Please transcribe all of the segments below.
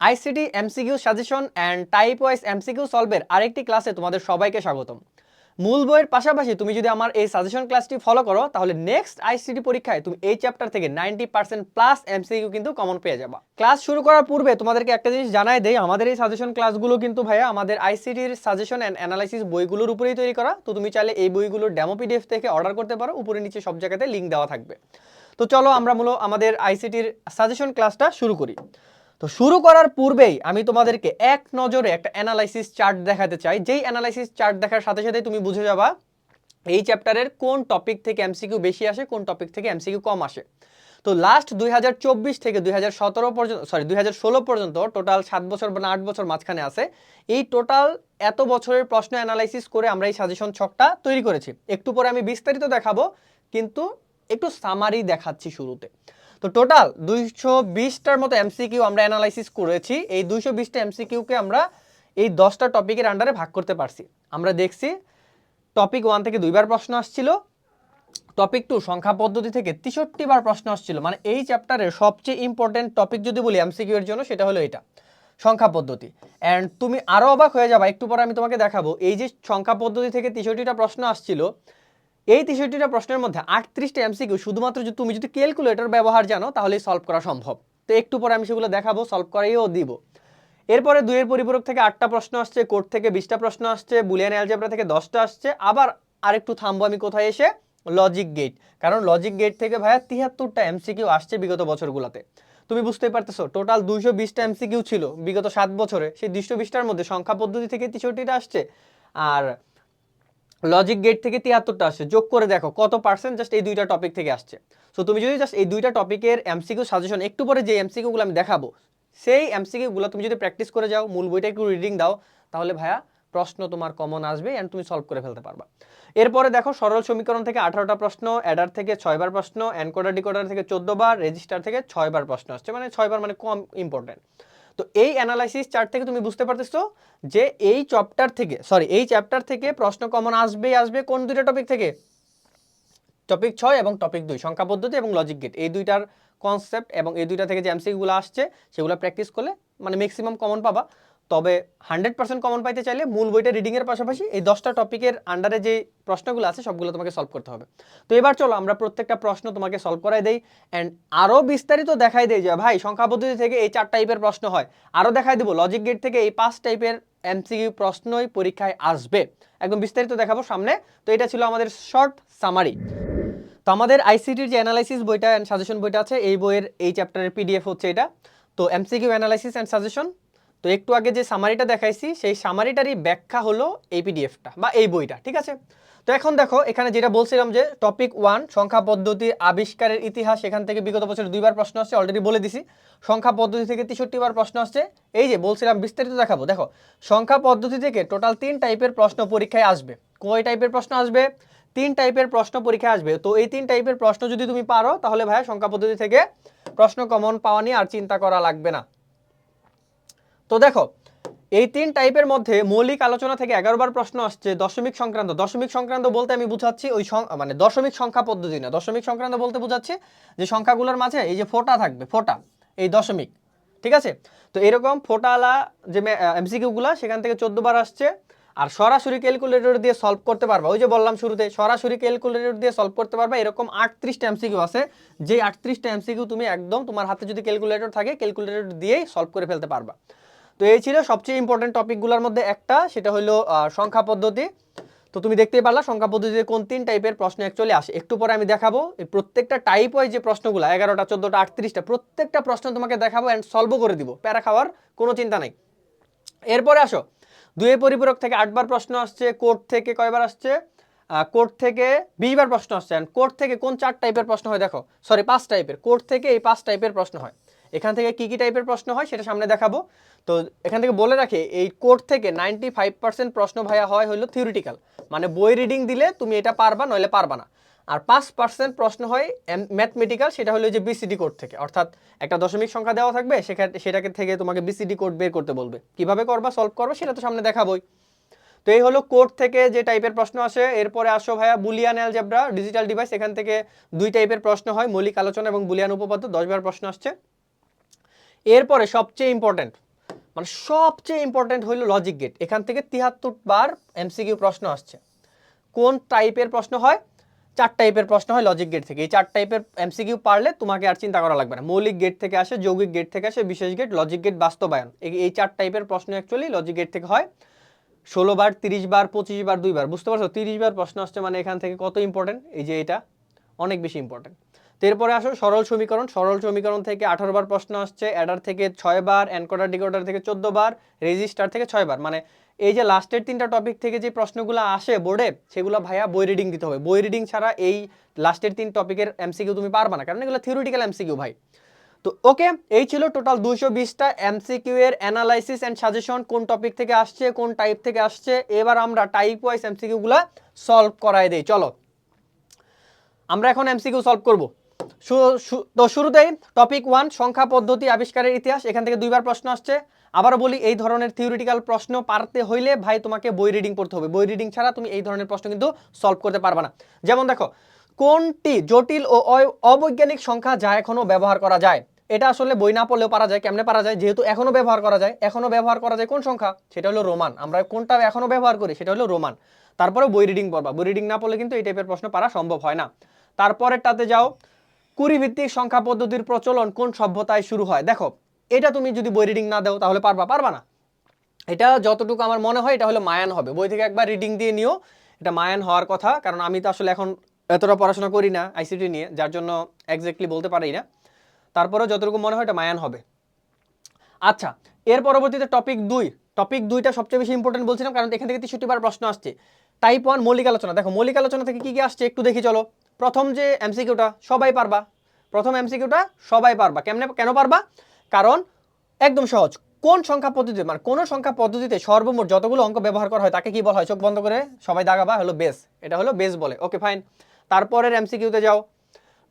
ICT MCQ suggestion and type wise MCQ সলভের আরেকটি ক্লাসে তোমাদের সবাইকে স্বাগতম। মূল বইয়ের পাশাপাশি তুমি যদি আমার এই সাজেশন ক্লাসটি ফলো করো তাহলে নেক্সট আইসিটি পরীক্ষায় তুমি এই চ্যাপ্টার থেকে 90% প্লাস এমসিকিউ কিন্তু কমন পেয়ে যাবা। ক্লাস শুরু করার পূর্বে তোমাদেরকে একটা জিনিস জানাই দেই, আমাদের এই সাজেশন ক্লাসগুলো কিন্তু ভাইয়া আমাদের আইসিটির সাজেশন অ্যান্ড অ্যানালাইসিস বইগুলোর উপরেই তৈরি করা। তো তুমি চাইলে এই বইগুলোর ডেমো পিডিএফ থেকে অর্ডার করতে পারো, উপরে নিচে সব জায়গাতে লিঙ্ক দেওয়া থাকবে। তো চলো আমরা মূলত আমাদের আইসিটির সাজেশন ক্লাসটা শুরু করি। তো শুরু করার পূর্বেই আমি তোমাদেরকে এক নজরে একটা অ্যানালাইসিস চার্ট দেখাতে চাই, যেই অ্যানালাইসিস চার্ট দেখার সাথে সাথে তুমি বুঝে যাবা এই চ্যাপ্টারের কোন টপিক থেকে এমসিকিউ বেশি আসে, কোন টপিক থেকে এমসিকিউ কম আসে। তো লাস্ট 2024 থেকে 2017 পর্যন্ত 2016 পর্যন্ত টোটাল 7 বছর বা 8 বছর মাঝখানে আছে। এই টোটাল এত বছরের প্রশ্ন অ্যানালাইসিস করে আমরা এই সাজেশন ছকটা তৈরি করেছি। একটু পরে আমি বিস্তারিত দেখাবো, কিন্তু একটু সামারি দেখাচ্ছি শুরুতে। তো টোটাল 220টার মতো এমসিকিউ আমরা অ্যানালাইসিস করেছি। এই 220টা এমসিকিউকে আমরা এই 10টা টপিকের আন্ডারে ভাগ করতে পারছি। আমরা দেখছি টপিক 1 থেকে 2বার প্রশ্ন আসছিল, টপিক 2 সংখ্যা পদ্ধতি থেকে 63 বার প্রশ্ন আসছিল। মানে এই চ্যাপ্টারের সবচেয়ে ইম্পর্টেন্ট টপিক যদি বলি এমসিকিউ এর জন্য সেটা হলো এটা, সংখ্যা পদ্ধতি। অ্যান্ড তুমি আরও অবাক হয়ে যাবা, একটু পরে আমি তোমাকে দেখাবো এই যে সংখ্যা পদ্ধতি থেকে 63টা প্রশ্ন আসছিল, এই 63টা প্রশ্নের মধ্যে 38টা এমসিকিউ শুধুমাত্র তুমি যদি ক্যালকুলেটর ব্যবহার জানো তাহলেই সলভ করা সম্ভব। তো একটু পরে আমি সেগুলো দেখাবো, সলভ করাইও দিব। এরপরে 2 এর পরিপূরক থেকে 8টা প্রশ্ন আসছে, কোড থেকে 20টা প্রশ্ন আসছে, বুলিয়ান অ্যালজেব্রা থেকে 10টা আসছে। আবার আরেকটু থামবো আমি কোথায় এসে, লজিক গেট, কারণ লজিক গেট থেকে ভাইয়া 73টা এমসিকিউ আসছে বিগত বছরগুলোতে। তুমি বুঝতেই পারতেছো টোটাল 220টা এমসিকিউ ছিল বিগত 7 বছরে, সেই 220টার মধ্যে সংখ্যা পদ্ধতি থেকে 63টা আসছে আর লজিক গেট থেকে 73টা আসছে। যোগ করে দেখো কত পার্সেন্ট জাস্ট এই দুইটা টপিক থেকে আসছে। সো তুমি যদি জাস্ট এই দুইটা টপিকের এমসিকিউ সাজেশন একটু পরে যে এমসিকিউগুলো আমি দেখাবো সেই এমসিকিউগুলো তুমি যদি প্র্যাকটিস করে যাও, মূল বইটা একটু রিডিং দাও, তাহলে ভাইয়া প্রশ্ন তোমার কমন আসবে এন্ড তুমি সলভ করে ফেলতে পারবা। এরপরে দেখো সরল সমীকরণ থেকে 18টা প্রশ্ন, অ্যাডার থেকে 6বার প্রশ্ন, এনকোডার ডিকোডার থেকে 14বার, রেজিস্টার থেকে 6বার প্রশ্ন আসছে। মানে 6বার মানে কম ইম্পর্টেন্ট। তো এই অ্যানালাইসিস চার্ট থেকে তুমি বুঝতে পারতেছো যে এই চ্যাপ্টার থেকে প্রশ্ন কমন আসবে কোন দুইটা টপিক থেকে, টপিক 6 এবং টপিক 2 সংখ্যা পদ্ধতি এবং লজিক গেট, এই দুইটার কনসেপ্ট এবং এই দুইটা থেকে যে এমসিকিউগুলো আসছে সেগুলো প্র্যাকটিস করলে মানে ম্যাক্সিমাম কমন পাবা। তবে 100% কমন পাইতে চাইলে মূল বইটা রিডিং এর পাশাপাশি এই 10টা টপিকের আন্ডারে যে প্রশ্নগুলো আছে সবগুলো তোমাকে সলভ করতে হবে। তো এবার চলো আমরা প্রত্যেকটা প্রশ্ন তোমাকে সলভ করাই দেই এন্ড আরো বিস্তারিত দেখাই দেই যে ভাই সংখ্যা পদ্ধতি থেকে এই 4 টাইপের প্রশ্ন হয়, আরো দেখাই দেব লজিক গেট থেকে এই 5 টাইপের এমসিকিউ প্রশ্নই পরীক্ষায় আসবে, একদম বিস্তারিত দেখাবো সামনে। তো এটা ছিল আমাদের শর্ট সামারি। তো আমাদের আইসিটির যে অ্যানালাইসিস বইটা অ্যান্ড সাজেশন বইটা আছে, এই বইয়ের এই চ্যাপ্টারের পিডিএফ হচ্ছে এটা। তো এমসিকিউ অ্যানালাইসিস অ্যান্ড সাজেশন, তো একটু আগে যে সামারিটা দেখাইছি সেই সামারিটারই ব্যাখ্যা হলো এই পিডিএফটা বা এই বইটা, ঠিক আছে। তো এখন দেখো এখানে যেটা বলছিলাম যে টপিক 1 সংখ্যা পদ্ধতির আবিষ্কারের ইতিহাস, এখান থেকে বিগত বছর 2বার প্রশ্ন আসছে, অলরেডি বলে দিছি। সংখ্যা পদ্ধতি থেকে 63বার প্রশ্ন আসছে। এই যে বলছিলাম বিস্তারিত দেখাবো, দেখো সংখ্যা পদ্ধতি থেকে টোটাল 3 টাইপের প্রশ্ন পরীক্ষায় আসবে। কয় টাইপের প্রশ্ন আসবে? 3 টাইপের প্রশ্ন পরীক্ষায় আসবে। তো এই 3 টাইপের প্রশ্ন যদি তুমি পারো তাহলে ভাইয়া সংখ্যা পদ্ধতি থেকে প্রশ্ন কমন পাওয়া নিয়ে আর চিন্তা করা লাগবে না। তো দেখো এই 3 টাইপের মধ্যে মৌলিক আলোচনা থেকে 11বার প্রশ্ন আসছে দশমিক সংক্রান্ত। দশমিক সংক্রান্ত বলতে আমি বুঝাচ্ছি ওই মানে দশমিক সংখ্যা পদ্ধতি না, দশমিক সংক্রান্ত বলতে বুঝাচ্ছি যে সংখ্যাগুলোর মাঝে এই যে ফোঁটা থাকবে, ফোঁটা এই দশমিক, ঠিক আছে। তো এরকম ফোঁটাওয়ালা যে এমসিকিউগুলো সেখান থেকে 14বার আসছে। আর সরাসরি ক্যালকুলেটর দিয়ে সলভ করতে পারবা, ওই যে বললাম শুরুতে সরাসরি ক্যালকুলেটর দিয়ে সলভ করতে পারবা, এরকম 38টা এমসিকিউ আছে। যে 38টা এমসিকিউ তুমি একদম তোমার হাতে যদি ক্যালকুলেটর থাকে ক্যালকুলেটর দিয়েই সলভ করে ফেলতে পারবা। তো এই ছিল সবচেয়ে ইম্পর্টেন্ট টপিকগুলোর মধ্যে একটা, সেটা হলো সংখ্যা পদ্ধতি। তো তুমি দেখতেই পারলা সংখ্যা পদ্ধতিতে কোন 3 টাইপের প্রশ্ন অ্যাকচুয়ালি আসে। একটু পরে আমি দেখাবো এই প্রত্যেকটা টাইপ ওয়াইজ যে প্রশ্নগুলো 11টা 14টা 38টা প্রত্যেকটা প্রশ্ন তোমাকে দেখাবো এন্ড সলভও করে দিব, প্যারা খাওয়ার কোনো চিন্তা নাই। এরপরে আসো 2 এর পরিপূরক থেকে 8বার প্রশ্ন আসছে, কোড থেকে কয়বার আসছে? কোড থেকে 20বার প্রশ্ন আসছে। এন্ড কোড থেকে কোন 4 টাইপের প্রশ্ন হয় দেখো, সরি 5 টাইপের, কোড থেকে এই 5 টাইপের প্রশ্ন হয়। এখান থেকে কি কি টাইপের প্রশ্ন হয় সেটা সামনে দেখাবো। তো এখান থেকে বলে রাখি এই কোড থেকে 95% প্রশ্ন ভাইয়া হয় হলো থিওরিটিক্যাল, মানে বই রিডিং দিলে তুমি এটা পারবা নইলে পারবা না। আর 5% প্রশ্ন হয় ম্যাথমেটিক্যাল, সেটা হলো যে বিসিডি কোড থেকে, অর্থাৎ একটা দশমিক সংখ্যা দেওয়া থাকবে সেটাকে থেকে তোমাকে বিসিডি কোড বের করতে বলবে, কিভাবে করবা সলভ করবা সেটা তো সামনে দেখাবোই। তো এই হলো কোড থেকে যে টাইপের প্রশ্ন আসে। এরপরে আসো ভাইয়া বুলিয়ান অ্যালজেব্রা ডিজিটাল ডিভাইস, এখান থেকে 2 টাইপের প্রশ্ন হয়, মৌলিক আলোচনা এবং বুলিয়ান উপপাদ্য, 10বার প্রশ্ন আসছে। এরপরে সবচেয়ে ইম্পর্টেন্ট মানে সবচেয়ে ইম্পর্টেন্ট হইল লজিক গেট। এখান থেকে 73 বার এমসিকিউ প্রশ্ন আসছে। কোন টাইপের প্রশ্ন হয়? 4 টাইপের প্রশ্ন হয় লজিক গেট থেকে। এই 4 টাইপের এমসিকিউ পারলে তোমাকে আর চিন্তা করা লাগবে না। মৌলিক গেট থেকে আসে, যৌগিক গেট থেকে আসে, বিশেষ গেট, লজিক গেট, বাস্তবায়ন। এই 4 টাইপের প্রশ্ন অ্যাকচুয়ালি লজিক গেট থেকে হয়। 16 বার, 30 বার, 25 বার, 2 বার। বুঝতে পারছো? 30 বার প্রশ্ন আসছে মানে এখান থেকে কত ইম্পর্টেন্ট। এই যে এটা অনেক বেশি ইম্পর্টেন্ট। তো এরপরে আসো সরল সমীকরণ। সরল সমীকরণ থেকে 18 বার প্রশ্ন আসছে, অ্যাডার থেকে 6 বার, এনকোডার ডিকোডার থেকে 14 বার, রেজিস্টার থেকে 6 বার। মানে এই যে লাস্টের 3টা টপিক থেকে যে প্রশ্নগুলো আসে বোর্ডে, সেগুলো ভাইয়া বই রিডিং দিতে হবে। বই রিডিং ছাড়া এই লাস্টের 3 টপিকের এমসিকিউ তুমি পারবা না, কারণ এগুলো থিওরিটিক্যাল এমসিকিউ ভাই। তো ওকে, এই ছিল টোটাল 220টা এমসিকিউ এর অ্যানালাইসিস এন্ড সাজেশন, কোন টপিক থেকে আসছে, কোন টাইপ থেকে আসছে। এবার আমরা টাইপ ওয়াইজ এমসিকিউ গুলা সলভ করায় দেই। চলো আমরা এখন এমসিকিউ সলভ করব। তো শুরুতেই টপিক 1, সংখ্যা পদ্ধতি আবিষ্কারের ইতিহাস। এখান থেকে 2 বার প্রশ্ন আসছে। আবারও বলি, এই ধরনের থিওরিটিক্যাল প্রশ্ন পারতে হইলে ভাই তোমাকে বই রিডিং পড়তে হবে। বই রিডিং ছাড়া তুমি এই ধরনের প্রশ্ন কিন্তু সলভ করতে পারবে না। যেমন দেখো, কোনটি জটিল ও অবৈজ্ঞানিক সংখ্যা যা এখনো ব্যবহার করা যায়? এটা আসলে বই না পড়লেও পারা যায়। কেমনে পারা যায়? যেহেতু এখনো ব্যবহার করা যায়। এখনো ব্যবহার করা যায় কোন সংখ্যা? সেটা হলো রোমান। আমরা কোনটা এখনো ব্যবহার করি? সেটা হলো রোমান। তারপরে বই রিডিং পড়বা। বই রিডিং না পড়লে কিন্তু এই টাইপের প্রশ্ন পারা সম্ভব হয় না। তারপরেরটাতে যাও, কুড়ি ভিত্তিক সংখ্যা পদ্ধতির প্রচলন কোন সভ্যতায় শুরু হয়? দেখো, এটা তুমি যদি বই রিডিং না দাও তাহলে পারবা না। এটা যতটুকু আমার মনে হয় এটা হলো মায়ান হবে। বই থেকে একবার রিডিং দিয়ে নিও, এটা মায়ান হওয়ার কথা। কারণ আমি তো আসলে এখন এতটা পড়াশোনা করি না আইসিটি নিয়ে, যার জন্য এক্স্যাক্টলি বলতে পারি না। তারপরেও যতটুকু মনে হয় এটা মায়ান হবে। আচ্ছা, এর পরবর্তীতে টপিক 2। টপিক 2টা সবচেয়ে বেশি ইম্পর্টেন্ট বলছিলাম, কারণ এখান থেকে 63 বার প্রশ্ন আসছে। টাইপ 1 মৌলিক আলোচনা। দেখো, মৌলিক আলোচনা থেকে কি কি আসছে একটু দেখি চলো। প্রথম যে এমসিকিউটা সবাই পারবা। প্রথম এমসিকিউটা সবাই পারবা। কেন পারবা? কারণ একদম সহজ। কোন সংখ্যা পদ্ধতিতে, মানে কোন সংখ্যা পদ্ধতিতে সর্বমোট যতগুলো অঙ্ক ব্যবহার করা হয় তাকে কি বলা হয়? চোখ বন্ধ করে সবাই দাগাবা, হলো বেস। এটা হলো বেস বলে। Okay fine. তারপরের এমসিকিউতে যাও,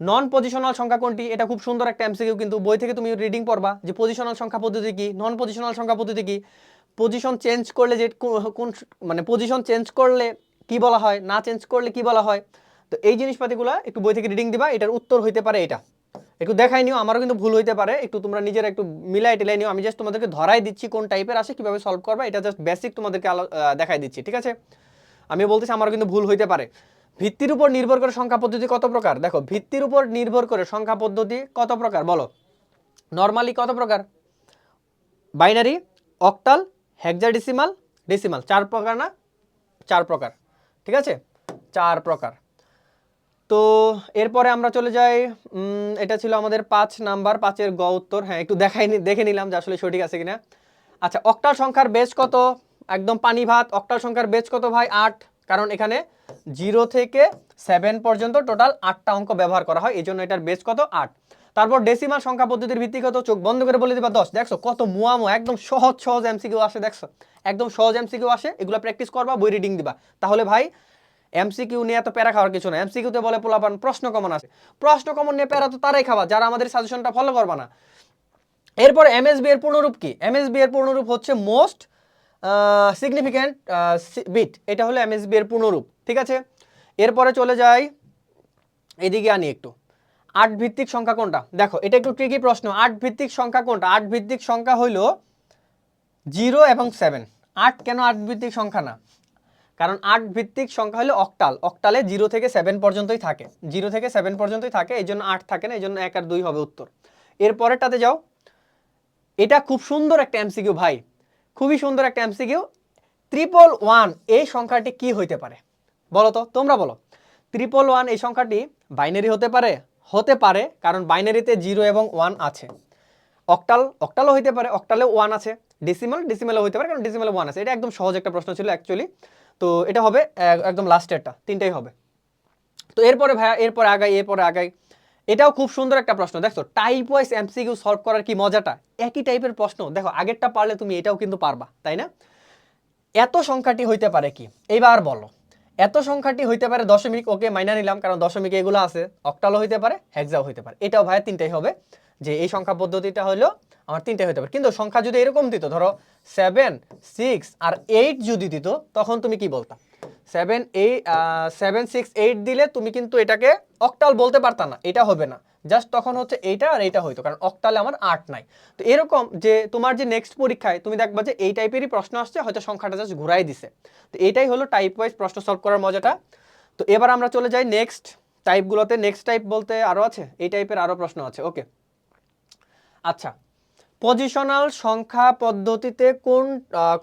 নন পজিশনাল সংখ্যা কোনটি? এটা খুব সুন্দর একটা এমসিকিউ, কিন্তু বই থেকে তুমি রিডিং পড়বা যে পজিশনাল সংখ্যা পদ্ধতি কি, নন পজিশনাল সংখ্যা পদ্ধতি কি, পজিশন চেঞ্জ করলে যে কোন মানে পজিশন চেঞ্জ করলে কি বলা হয়, না চেঞ্জ করলে কি বলা হয়। তো এই জিনিসপাতিগুলো একটু বই থেকে রিডিং দিবা। এটার উত্তর হইতে পারে এটা। একটু দেখাই নিও, আমারও কিন্তু ভুল হইতে পারে, একটু তোমরা নিজেরা একটু মিলাই টিলাই নিও। আমি জাস্ট তোমাদেরকে ধরাই দিচ্ছি কোন টাইপের আসে, কিভাবে সলভ করবা, এটা জাস্ট বেসিক তোমাদেরকে দেখাই দিচ্ছি, ঠিক আছে? আমি বলতেছি আমারও কিন্তু ভুল হইতে পারে। ভিত্তির উপর নির্ভর করে সংখ্যা পদ্ধতি কত প্রকার? দেখো, ভিত্তির উপর নির্ভর করে সংখ্যা পদ্ধতি কত প্রকার বলো? নরমালি কত প্রকার? Binary, octal, hexadecimal, decimal. 4 প্রকার না? 4 প্রকার, ঠিক আছে? 4 প্রকার। তো এরপরে আমরা চলে যাই, এটা ছিল আমাদের 5 নাম্বার, 5-এর গ উত্তর। হ্যাঁ, একটু দেখে নিলাম যে আসলে সঠিক আছে কিনা। আচ্ছা, অক্টাল সংখ্যার বেজ কত? একদম পানি ভাত। অক্টাল সংখ্যার বেজ কত ভাই? 8। কারণ এখানে 0 থেকে 7 পর্যন্ত টোটাল 8টা অঙ্ক ব্যবহার করা হয়, এই জন্য এটার বেজ কত? 8। তারপর ডেসিমাল সংখ্যা পদ্ধতির ভিত্তি কত? চোখ বন্ধ করে বলে দিবা 10। দেখছো কত মুয়ামো, একদম সহজ এমসিকিউ আসে। দেখছো একদম সহজ এমসিকিউ আসে। এগুলো প্র্যাকটিস করবা, বই রিডিং দিবা, তাহলে ভাই এমসিকিউ নিয়ে এত প্যারা খাওয়ার কিছু না। এমসিকিউতে বলে পোলাপান প্রশ্ন কমন আসে। প্রশ্ন কমন নিয়ে প্যারা তো তারাই খাওয়া যারা আমাদের সাজেশনটা ফলো করবা না। এরপর এমএসবি এর পূর্ণরূপ কি? এমএসবি এর পূর্ণরূপ হচ্ছে মোস্ট সিগনিফিক্যান্ট বিট। এটা হলো এমএসবি এর পূর্ণরূপ, ঠিক আছে? এরপরে চলে যাই, এদিকে আনি একটু। 8 ভিত্তিক সংখ্যা কোনটা? দেখো, এটা একটু ট্রিকি প্রশ্ন। 8 ভিত্তিক সংখ্যা কোনটা? 8 ভিত্তিক সংখ্যা হইল 0 এবং 7। 8 কেন 8 ভিত্তিক সংখ্যা না? কারণ 8 ভিত্তিক সংখ্যা হলো অক্টাল। অক্টালে 0 থেকে 7 পর্যন্তই থাকে। 0 থেকে 7 পর্যন্তই থাকে, এই জন্য 8 থাকে না, এই জন্য 1 আর 2 হবে উত্তর। এরপরেরটাতে যাও, এটা খুব সুন্দর একটা এমসিকিউ ভাই, খুবই সুন্দর একটা এমসিকিউ। 111 এই সংখ্যাটি কি হইতে পারে বলো তো? তোমরা বলো। 111 এই সংখ্যাটি বাইনারি হতে পারে? হতে পারে, কারণ বাইনারিতে 0 এবং 1 আছে। অক্টালও হইতে পারে, অক্টালেও 1 আছে। ডেসিমালও হইতে পারে, কারণ ডেসিমালে 1 আছে। এটা একদম সহজ একটা প্রশ্ন ছিল অ্যাকচুয়ালি। তো এটা হবে একদম লাস্টেরটা, 3টাই হবে। তো এরপরে ভাইয়া, এরপরে আগাই। এটাও খুব সুন্দর একটা প্রশ্ন। দেখো, টাইপ ওয়াইজ এমসিকিউ সলভ করার কি মজাটা। একই টাইপের প্রশ্ন, দেখো আগেরটা পারলে তুমি এটাও কিন্তু পারবা, তাই না? এত সংখ্যাটি হইতে পারে কি? এইবার বলো। এত সংখ্যাটি হইতে পারে দশমিক। ওকে, মাইনা নিলাম, কারণ দশমিক এগুলো আছে। অক্টালও হইতে পারে, হেক্সাও হইতে পারে। এটাও ভাইয়া 3টাই হবে, যে এই সংখ্যা পদ্ধতিটা হলো আমার 3টাই হইতে পারে। কিন্তু সংখ্যা যদি এরকম দিত, ধরো 7, 6 আর 8 যদি দিত, তখন তুমি কি বলতা? 7, 6, 8 দিলে তুমি কিন্তু এটাকে অক্টাল বলতে পারতা না, এটা হবে না। জাস্ট তখন হচ্ছে এইটা আর এইটা হইতো, কারণ অক্টালে আমার 8 নাই। তো এরকম যে তোমার যে নেক্সট পরীক্ষায় তুমি দেখবা যে এই টাইপেরই প্রশ্ন আসছে, হয়তো সংখ্যাটা জাস্ট ঘুরাই দিছে। তো এইটাই হলো টাইপ ওয়াইজ প্রশ্ন সলভ করার মজাটা। তো এবার আমরা চলে যাই নেক্সট টাইপগুলোতে। নেক্সট টাইপ বলতে আরও আছে, এই টাইপের আরও প্রশ্ন আছে। ওকে, আচ্ছা, পজিশনাল সংখ্যা পদ্ধতিতে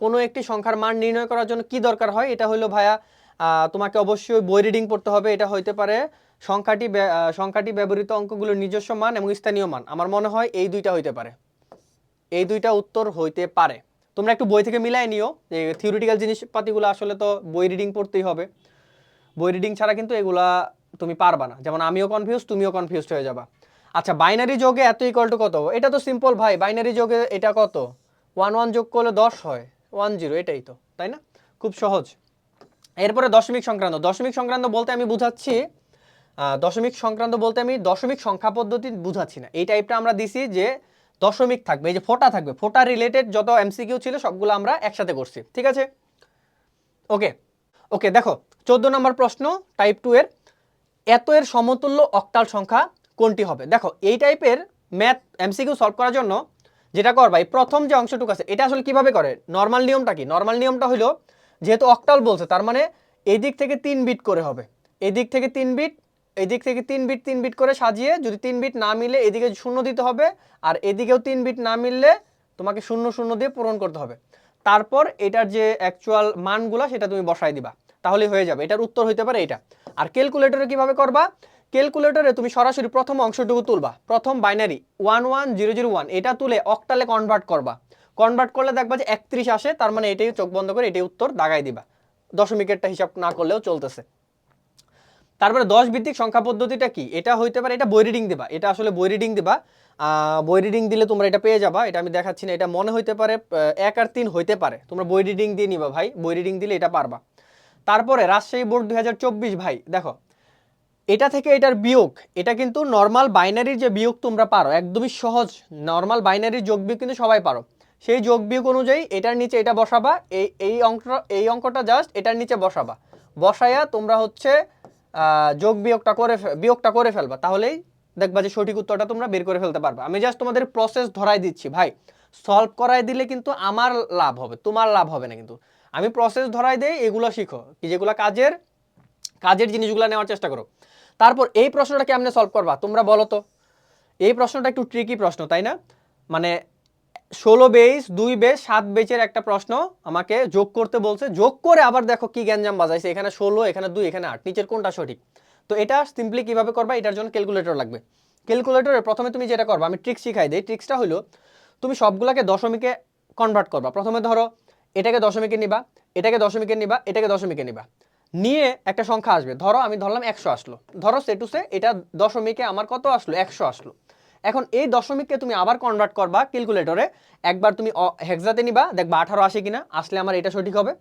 কোনো একটি সংখ্যার মান নির্ণয় করার জন্য কি দরকার হয়? এটা হলো ভাইয়া তোমাকে অবশ্যই বই রিডিং পড়তে হবে। এটা হইতে পারে সংখ্যাটি ব্যবহৃত অঙ্কগুলোর নিজস্ব মান এবং স্থানীয় মান। আমার মনে হয় এই দুইটা হইতে পারে, এই দুইটা উত্তর হইতে পারে। তোমরা একটু বই থেকে মিলাই নিও, যে থিওরিটিক্যাল জিনিসপাতিগুলো আসলে তো বই রিডিং পড়তেই হবে। বই রিডিং ছাড়া কিন্তু এগুলা তুমি পারবা না, যেমন আমিও কনফিউজ, তুমিও কনফিউজড হয়ে যাবা। আচ্ছা, বাইনারি যোগে এত ইকুয়াল টু কত? এটা তো সিম্পল ভাই, বাইনারি যোগে এটা কত? 1 1 যোগ করলে 10 হয়, 1 0, এটাই তো, তাই না? খুব সহজ। এরপরে দশমিক সংক্রান্ত। দশমিক সংক্রান্ত বলতে আমি বুঝাচ্ছি, দশমিক সংক্রান্ত বলতে আমি দশমিক সংখ্যা পদ্ধতি বুঝাচ্ছি না। এই টাইপটা আমরা দিছি যে দশমিক থাকবে, এই যে ফোঁটা থাকবে, ফোঁটা রিলেটেড যত এমসিকিউ ছিল সবগুলো আমরা একসাথে করছি, ঠিক আছে? ওকে ওকে, দেখো 14 নম্বর প্রশ্ন টাইপ 2 এর, এত এর সমতুল্য অক্টাল সংখ্যা কোনটি হবে? দেখো এই টাইপের ম্যাথ এমসিকিউ সলভ করার জন্য যেটা করবা, এই প্রথম যে অংশটুকু আছে এটা আসলে কিভাবে করে, নর্মাল নিয়মটা কি? নর্মাল নিয়মটা হলো, যেহেতু অক্টাল বলছে তার মানে এই দিক থেকে 3 বিট করে হবে, এই দিক থেকে 3 বিট, এই দিক থেকে 3 বিট 3 বিট করে সাজিয়ে, যদি 3 বিট না মিলে এদিকে শূন্য দিতে হবে, আর এদিকেও 3 বিট না মিললে তোমাকে শূন্য শূন্য দিয়ে পূরণ করতে হবে। তারপর এটার যে অ্যাকচুয়াল মানগুলা সেটা তুমি বসাই দিবা, তাহলেই হয়ে যাবে। এটার উত্তর হইতে পারে এটা। আর ক্যালকুলেটরে কিভাবে করবা? ক্যালকুলেটরে তুমি সরাসরি প্রথম অংশটুকু তুলবা, প্রথম বাইনারি 11001 এটা তুলে অক্টালে কনভার্ট করবা। কনভার্ট করলে দেখবা যে 31 আসে, তার মানে এটাই, চোখ বন্ধ করে এটাই উত্তর দাগাই দিবা, দশমিকেরটা হিসাব না করলেও চলতেছে। তারপরে 10 ভিত্তিক সংখ্যা পদ্ধতিটা কি? এটা হইতে পারে, এটা বই রিডিং দিবা, এটা আসলে বই রিডিং দিবা, বই রিডিং দিলে তোমরা এটা পেয়ে যাবা। এটা আমি দেখাচ্ছি না, এটা মনে হইতে পারে 1 আর 3 হইতে পারে, তোমরা বই রিডিং দিয়ে নিবা ভাই, বই রিডিং দিলে এটা পারবা। তারপরে রাজশাহী বোর্ড 2024 ভাই, দেখো এটা থেকে এটার বিয়োগ, এটা কিন্তু নর্মাল বাইনারির যে বিয়োগ তোমরা পারো, একদমই সহজ, নর্মাল বাইনারির যোগ বিয়োগ কিন্তু সবাই পারো। সেই যোগ বিয়োগ অনুযায়ী এটার নিচে এটা বসাবা, এই অঙ্কটা জাস্ট এটার নিচে বসাবা, বসায়া তোমরা হচ্ছে যোগ বিয়োগটা করে ফেলবা, তাহলেই দেখবা যে সঠিক উত্তরটা তোমরা বের করে ফেলতে পারবা। আমি জাস্ট তোমাদের প্রসেস ধরাই দিচ্ছি ভাই, সলভ করাই দিলে কিন্তু আমার লাভ হবে, তোমার লাভ হবে না। কিন্তু আমি প্রসেস ধরাই দেই, এগুলো শিখো, কি যেগুলো কাজের জিনিসগুলো নেওয়ার চেষ্টা করো। তারপর এই প্রশ্নটা কেমনে সলভ করবা তোমরা বলো তো? এই প্রশ্নটা একটু ট্রিকি প্রশ্ন, তাই না? মানে 16 বেস 2 বেস 7 বেসের একটা প্রশ্ন আমাকে যোগ করতে বলছে, যোগ করে আবার দেখো কি গ্যাঞ্জাম বাজাইছে, এখানে 16, এখানে 2, এখানে 8, নিচের কোনটা সঠিক? তো এটা সিম্পলি কিভাবে করবা, এটার জন্য ক্যালকুলেটর লাগবে। ক্যালকুলেটরে প্রথমে তুমি যেটা করবা, আমি ট্রিক্স শিখাই দিই। ট্রিক্সটা হলো, তুমি সবগুলাকে দশমিকে কনভার্ট করবা। প্রথমে ধরো এটাকে দশমিকে নিবা, এটাকে দশমিকে নিবা, এটাকে দশমিকে নিবা, নিয়ে একটা সংখ্যা আসবে, ধরো আমি ধরলাম 100 আসলো, ধরো সে টু সে এটা দশমিকে আমার কত আসলো, 100 আসলো। এখন এই দশমিককে তুমি আবার কনভার্ট করবা ক্যালকুলেটরে, একবার তুমি হেক্সাতে নিবা, দেখবা 18 আসে কিনা, আসলে আমার এটা সঠিক হবে।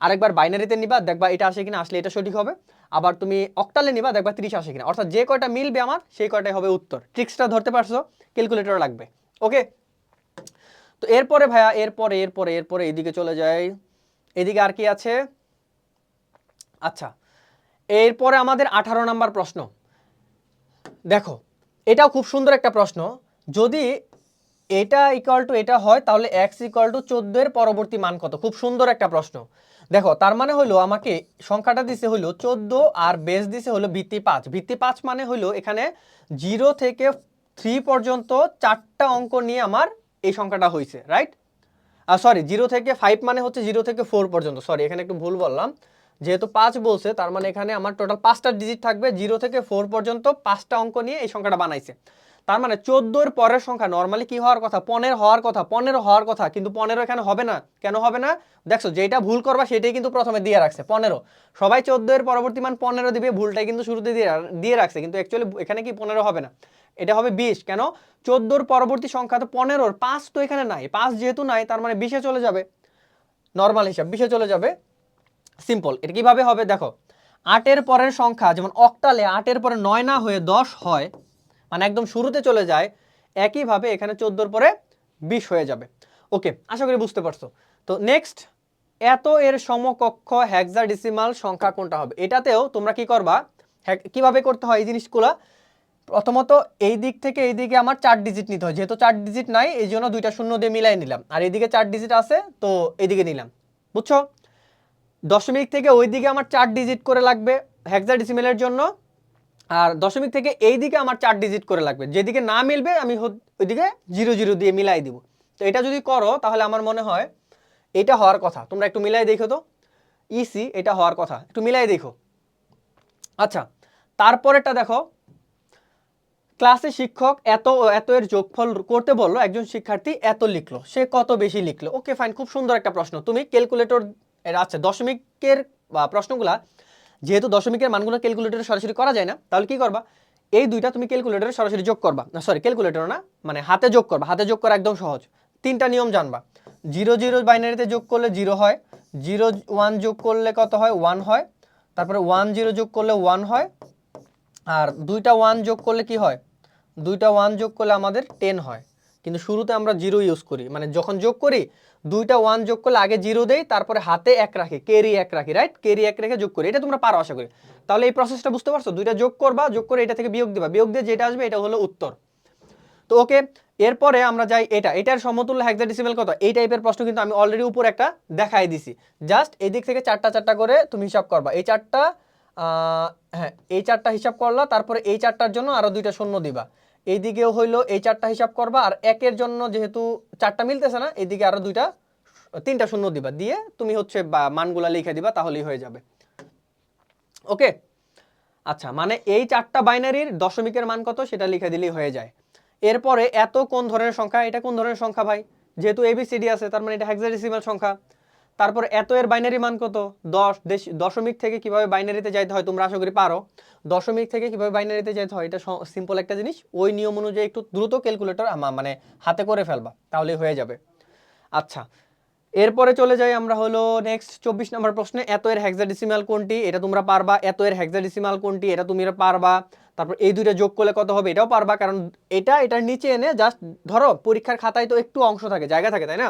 আরেকবার বাইনারিতে নিবা, দেখবা এটা আসে কিনা, আসলে এটা সঠিক হবে। আবার তুমি অক্টালে নিবা, দেখবা 30 আসে কিনা, অর্থাৎ যে কয়টা মিলবে আমার সেই কয়টাই হবে উত্তর। ট্রিক্সটা ধরতে পারছো? ক্যালকুলেটর লাগবে। ওকে, তো এরপরে ভাইয়া, এরপরে এরপরে এরপরে এদিকে চলে যায়, এদিকে আর কি আছে? আচ্ছা, এরপরে আমাদের 18 নাম্বার প্রশ্ন। দেখো এটাও খুব সুন্দর একটা প্রশ্ন, যদি এটা ইকুয়াল টু এটা হয় তাহলে x ইকুয়াল টু 14 এর পরবর্তী মান কত? খুব সুন্দর একটা প্রশ্ন। দেখো তার মানে হলো আমাকে সংখ্যাটা দিছে হলো 14 আর বেস দিছে হলো ভিত্তি 5। ভিত্তি 5 মানে হলো এখানে 0 থেকে 3 পর্যন্ত 4টা অঙ্ক নিয়ে আমার এই সংখ্যাটা হয়েছে, রাইট? সরি, 0 থেকে 5 মানে হচ্ছে 0 থেকে 4 পর্যন্ত, সরি এখানে একটু ভুল বললাম, যেহেতু 5 বলছে তার মানে এখানে আমার টোটাল 5টা ডিজিট থাকবে, 0 থেকে 4 পর্যন্ত 5টা অঙ্ক নিয়ে এই সংখ্যাটা বানাইছে। তার মানে 14 এর পরের সংখ্যা নর্মালি কি হওয়ার কথা, 15 হওয়ার কথা, 15 হওয়ার কথা, কিন্তু 15 এখানে হবে না। কেন হবে না? দেখছো যেটা ভুল করবা সেটাই কিন্তু প্রথমে দিয়ে রাখছে 15। সবাই 14 এর পরবর্তী মান 15 দিবে, ভুলটাই কিন্তু শুরুতে দিয়ে রাখছে, কিন্তু অ্যাকচুয়ালি এখানে কি 15 হবে না, এটা হবে 20। কেন? 14 পরবর্তী সংখ্যা তো 15, 5 তো এখানে নাই, 5 যেহেতু নাই তার মানে 20-এ চলে যাবে, নর্মাল হিসাব 20-এ চলে যাবে। সিম্পল। এটা কিভাবে হবে দেখো, 8 এর পরের সংখ্যা যেমন অক্টালে 8 এর পরে 9 না হয়ে 10 হয়, মানে একদম শুরুতে চলে যায়, একইভাবে এখানে 14 পরে 20 হয়ে যাবে। ওকে, আশা করি বুঝতে পারছো। তো নেক্সট, এত এর সমকক্ষ হেক্সাডেসিমাল সংখ্যা কোনটা হবে? এটাতেও তোমরা কি করবা, কিভাবে করতে হয় এই জিনিসগুলো, প্রথমত এই দিক থেকে এই দিকে আমার 4 ডিজিট নিতে হয়, যেহেতু 4 ডিজিট নাই এই জন্য দুইটা শূন্য দিয়ে মিলাই নিলাম, আর এইদিকে 4 ডিজিট আছে তো এইদিকে নিলাম, বুঝছো? দশমিক থেকে ওই দিকে আমার 4 ডিজিট করে লাগবে হেক্সাডেসিমেলের জন্য, আর দশমিক থেকে এই দিকে আমার 4 ডিজিট করে লাগবে, যেদিকে না মিলবে আমি ওইদিকে 0 0 দিয়ে মিলাই দিব। তো এটা যদি করো তাহলে আমার মনে হয় এটা হওয়ার কথা, তোমরা একটু মিলাই দেখো তো, ইসি এটা হওয়ার কথা, একটু মিলাই দেখো। আচ্ছা, তারপরেরটা দেখো, ক্লাসে শিক্ষক এত এত এর যোগফল করতে বললো, একজন শিক্ষার্থী এত লিখলো, সে কত বেশি লিখলো। ওকে ফাইন, খুব সুন্দর একটা প্রশ্ন। তুমি ক্যালকুলেটর, আচ্ছা দশমিকের প্রশ্নগুলা যেহেতু দশমিকের মানগুলো ক্যালকুলেটরে সরাসরি করা যায় না, তাহলে কি করবা, এই দুইটা তুমি ক্যালকুলেটরে সরাসরি যোগ করবা, না সরি ক্যালকুলেটর না, মানে হাতে যোগ করবা। হাতে যোগ করা একদম সহজ, 3টা নিয়ম জানবা। 0 0 বাইনারিতে যোগ করলে 0 হয়, 0 1 যোগ করলে কত হয়, 1 হয়, তারপরে 1 0 যোগ করলে 1 হয়, আর দুইটা 1 যোগ করলে কি হয়, দুইটা 1 যোগ করলে আমাদের 10 হয়। কিন্তু শুরুতে আমরা 0 ইউজ করি, মানে যখন যোগ করি দুইটা 1 যোগ করলে আগে 0 দেই, তারপরে হাতে 1 রাখি, ক্যারি 1 রাখি, রাইট, ক্যারি 1 রেখে যোগ করি। এটা তোমরা পারো আশা করি। তাহলে এই প্রসেসটা বুঝতে পারছো, দুইটা যোগ করবা, যোগ করে এটা থেকে বিয়োগ দিবা, বিয়োগ দিয়ে যেটা আসবে এটা হলো উত্তর। তো ওকে, এরপরে আমরা যাই এটার সমতুল্য হেক্সাডেসিমাল কত, এই টাইপের প্রশ্ন কিন্তু আমি অলরেডি উপর একটা দেখাই দিছি। জাস্ট এই দিক থেকে 4টা 4টা করে তুমি হিসাব করবা, এই 4টা, হ্যাঁ এই 4টা হিসাব করলা, তারপরে এই 4টার জন্য আরো দুইটা শূন্য দিবা, এইদিকেও হইলো এই 4টা হিসাব করবা, আর একের জন্য যেহেতু 4টা মিলতেছে না, এইদিকে আরো 3টা শূন্য দিবা, দিয়ে তুমি হচ্ছে মানগুলা লিখে দিবা, তাহলেই হয়ে যাবে। ওকে, আচ্ছা মানে এই 4টা বাইনারির দশমিকের মান কত সেটা লিখে দিলেই হয়ে যায়। এরপরে এত কোন ধরনের সংখ্যা, এটা কোন ধরনের সংখ্যা ভাই, যেহেতু এবিসিডি আছে তার মানে এটা হেক্সাডেসিমাল সংখ্যা। তারপর এত এর বাইনারি মান কত, 10। দশমিক থেকে কিভাবে বাইনারিতে যাইতে হয় তোমরা আশা করি পারো, দশমিক থেকে কিভাবে বাইনারিতে যাইতে হয় এটা সিম্পল একটা জিনিস, ওই নিয়ম অনুযায়ী একটু দ্রুত ক্যালকুলেটর মানে হাতে করে ফেলবা, তাহলেই হয়ে যাবে। আচ্ছা, এরপরে চলে যাই আমরা হলো নেক্সট 24 নম্বর প্রশ্নে, এত এর হেক্সাডেসিমাল কোনটি, এটা তোমরা পারবা। এত এর হেক্সাডেসিমাল কোনটি, এটা তুমি পারবা। তারপর এই দুইটা যোগ করলে কত হবে, এটাও পারবা, কারণ এটার নিচে এনে জাস্ট ধরো, পরীক্ষার খাতায় তো একটু অংশ থাকে, জায়গা থাকে, তাই না,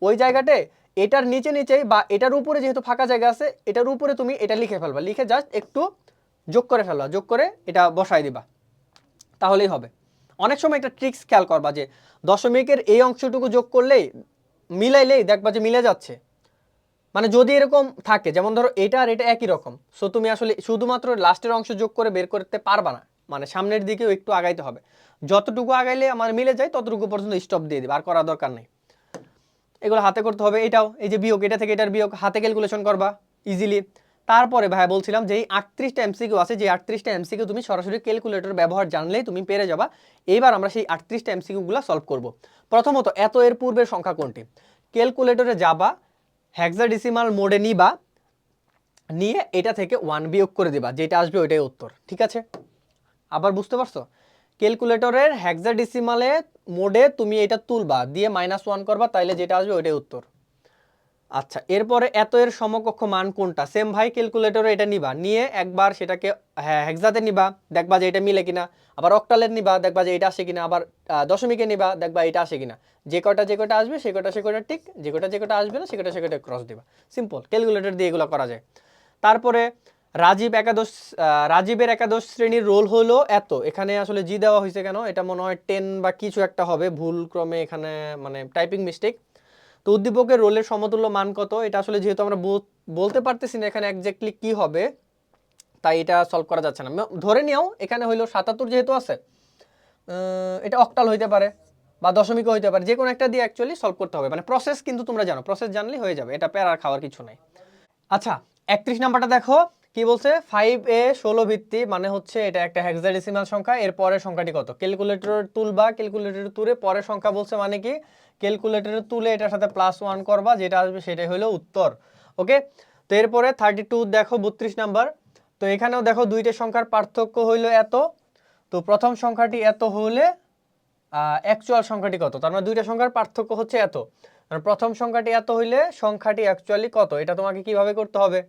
ওই জায়গাতে এটার নিচেই বা এটার উপরে যেহেতু ফাঁকা জায়গা আছে, এটার উপরে তুমি এটা লিখে ফেলবা, লিখে জাস্ট একটু যোগ করে ফেলবা, যোগ করে এটা বসাই দিবা, তাহলেই হবে। অনেক সময় একটা ট্রিক্স খেয়াল করবা যে দশমিকের এই অংশটুকু যোগ করলেই মিলাইলেই দেখবা যে মিলে যাচ্ছে, মানে যদি এরকম থাকে, যেমন ধরো এটা আর এটা একই রকম, সো তুমি আসলে শুধুমাত্র লাস্টের অংশ যোগ করে বের করতে পারবা না, মানে সামনের দিকেও একটু আগাইতে হবে, যতটুকু আগাইলে আমার মিলে যায় ততটুকু পর্যন্ত স্টপ দিয়ে দিবে, আর করার দরকার নেই। এগুলো হাতে করতে হবে। এটাও এই যে বিয়োগ, এটা থেকে এটার বিয়োগ হাতে ক্যালকুলেশন করবা ইজিলি। তারপরে ভাই বলছিলাম যে এই 38টা এমসিকিউ আছে, যে 38টা এমসিকিউ তুমি সরাসরি ক্যালকুলেটর ব্যবহার জানলেই তুমি পেরে যাবা। এইবার আমরা সেই 38টা এমসিকিউগুলো সলভ করব। প্রথমত, এত এর পূর্বের সংখ্যা কোনটি, ক্যালকুলেটরে যাবা, হেক্সাডেসিমাল মোডে নিবা, নিয়ে এটা থেকে 1 বিয়োগ করে দিবা, যেটা আসবে ওইটাই উত্তর, ঠিক আছে? আবার বুঝতে পারছো, ক্যালকুলেটরের হেক্সাডেসিমালে মোডে তুমি এটা তুলবা, দিয়ে -1 করবা, তাইলে যেটা আসবে ওইটাই উত্তর। আচ্ছা, এরপরে এত এর সমকক্ষ মান কোনটা, সেম ভাই ক্যালকুলেটরে এটা নিবা, নিয়ে একবার সেটাকে হেক্সাতে নিবা, দেখবা যে এটা মিলে কিনা, আবার অক্টালের নিবা, দেখবা যে এটা আসে কিনা, আবার দশমিকে নিবা, দেখবা এটা আসে কিনা, যে কয়টা আসবে সে কয়টা টিক, যে কয়টা আসবে না সে কয়টা ক্রস দিবা। সিম্পল, ক্যালকুলেটর দিয়ে এগুলো করা যায়। তারপরে রাজীবের একাদশ শ্রেণীর রোল হলো এত, এখানে আসলে জি দেওয়া হয়েছে কেন, এটা মনে হয় 10 বা কিছু একটা হবে, ভুল ক্রমে এখানে মানে টাইপিং মিস্টেক। তো উদ্দীপকের রোলের সমতুল্য মান কত, এটা আসলে যেহেতু আমরা বলতে পারতেছি না এখানে এক্স্যাক্টলি কি হবে, তাই এটা সলভ করা যাচ্ছে না। ধরে নিও এখানে হইলো 77 যেহেতু আছে, এটা অক্টাল হইতে পারে বা দশমিকও হইতে পারে, যে কোনো একটা দিয়ে অ্যাকচুয়ালি সলভ করতে হবে, মানে প্রসেস কিন্তু তোমরা জানো, প্রসেস জানলেই হয়ে যাবে, এটা প্যারার খাওয়ার কিছু নাই। আচ্ছা, 31 নাম্বারটা দেখো কি বলছে, 5a 16 ভিত্তি, মানে হচ্ছে এটা একটা হেক্সাডেসিমাল সংখ্যা, এর পরের সংখ্যাটি কত, ক্যালকুলেটর তুলবা, ক্যালকুলেটর তুলে পরের সংখ্যা বলছে মানে কি, ক্যালকুলেটরে তুলে এটার সাথে +1 করবা, যেটা আসবে সেটাই হলো উত্তর। ওকে, তো এরপরে 32 দেখো 32 নাম্বার, তো এখানেও দেখো দুইটা সংখ্যার পার্থক্য হইলো এত, তো প্রথম সংখ্যাটি এত হলে অ্যাকচুয়াল সংখ্যাটি কত, তার মানে দুইটা সংখ্যার পার্থক্য হচ্ছে এত, প্রথম সংখ্যাটি এত হইলে সংখ্যাটি অ্যাকচুয়ালি কত, এটা তোমাকে কিভাবে করতে হবে,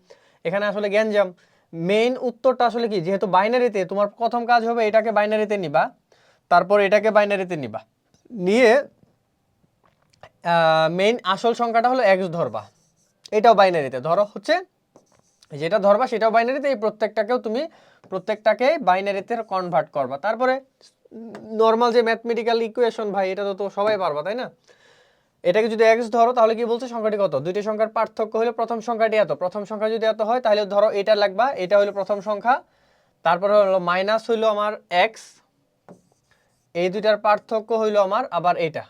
এখানে আসলে গ্যাঞ্জাম। মেইন উত্তরটা আসলে কি, যেহেতু বাইনারিতে, তোমার প্রথম কাজ হবে এটাকে বাইনারিতে নিবা, তারপর এটাকে বাইনারিতে নিবা, নিয়ে মেইন আসল সংখ্যাটা হলো x ধরবা, এটাও বাইনারিতে ধরো হচ্ছে যেটা ধরবা সেটাও বাইনারিতে, এই প্রত্যেকটাকেই বাইনারিতে কনভার্ট করবা। তারপরে নর্মাল যে ম্যাথমেটিক্যাল ইকুয়েশন ভাই, এটা তো সবাই পারবা, তাই না? এটাকে যদি এক্স ধরো তাহলে কি বলছে সংখ্যাটি কত, দুইটি সংখ্যার পার্থক্য হলো প্রথম সংখ্যাটি এত, প্রথম সংখ্যা যদি এত হয় তাহলে ধরো এটা লাগবা, এটা হলো প্রথম সংখ্যা, তারপরে হলো মাইনাস হইলো আমার এক্স, এই দুইটার পার্থক্য হইলো আমার আবার এটা।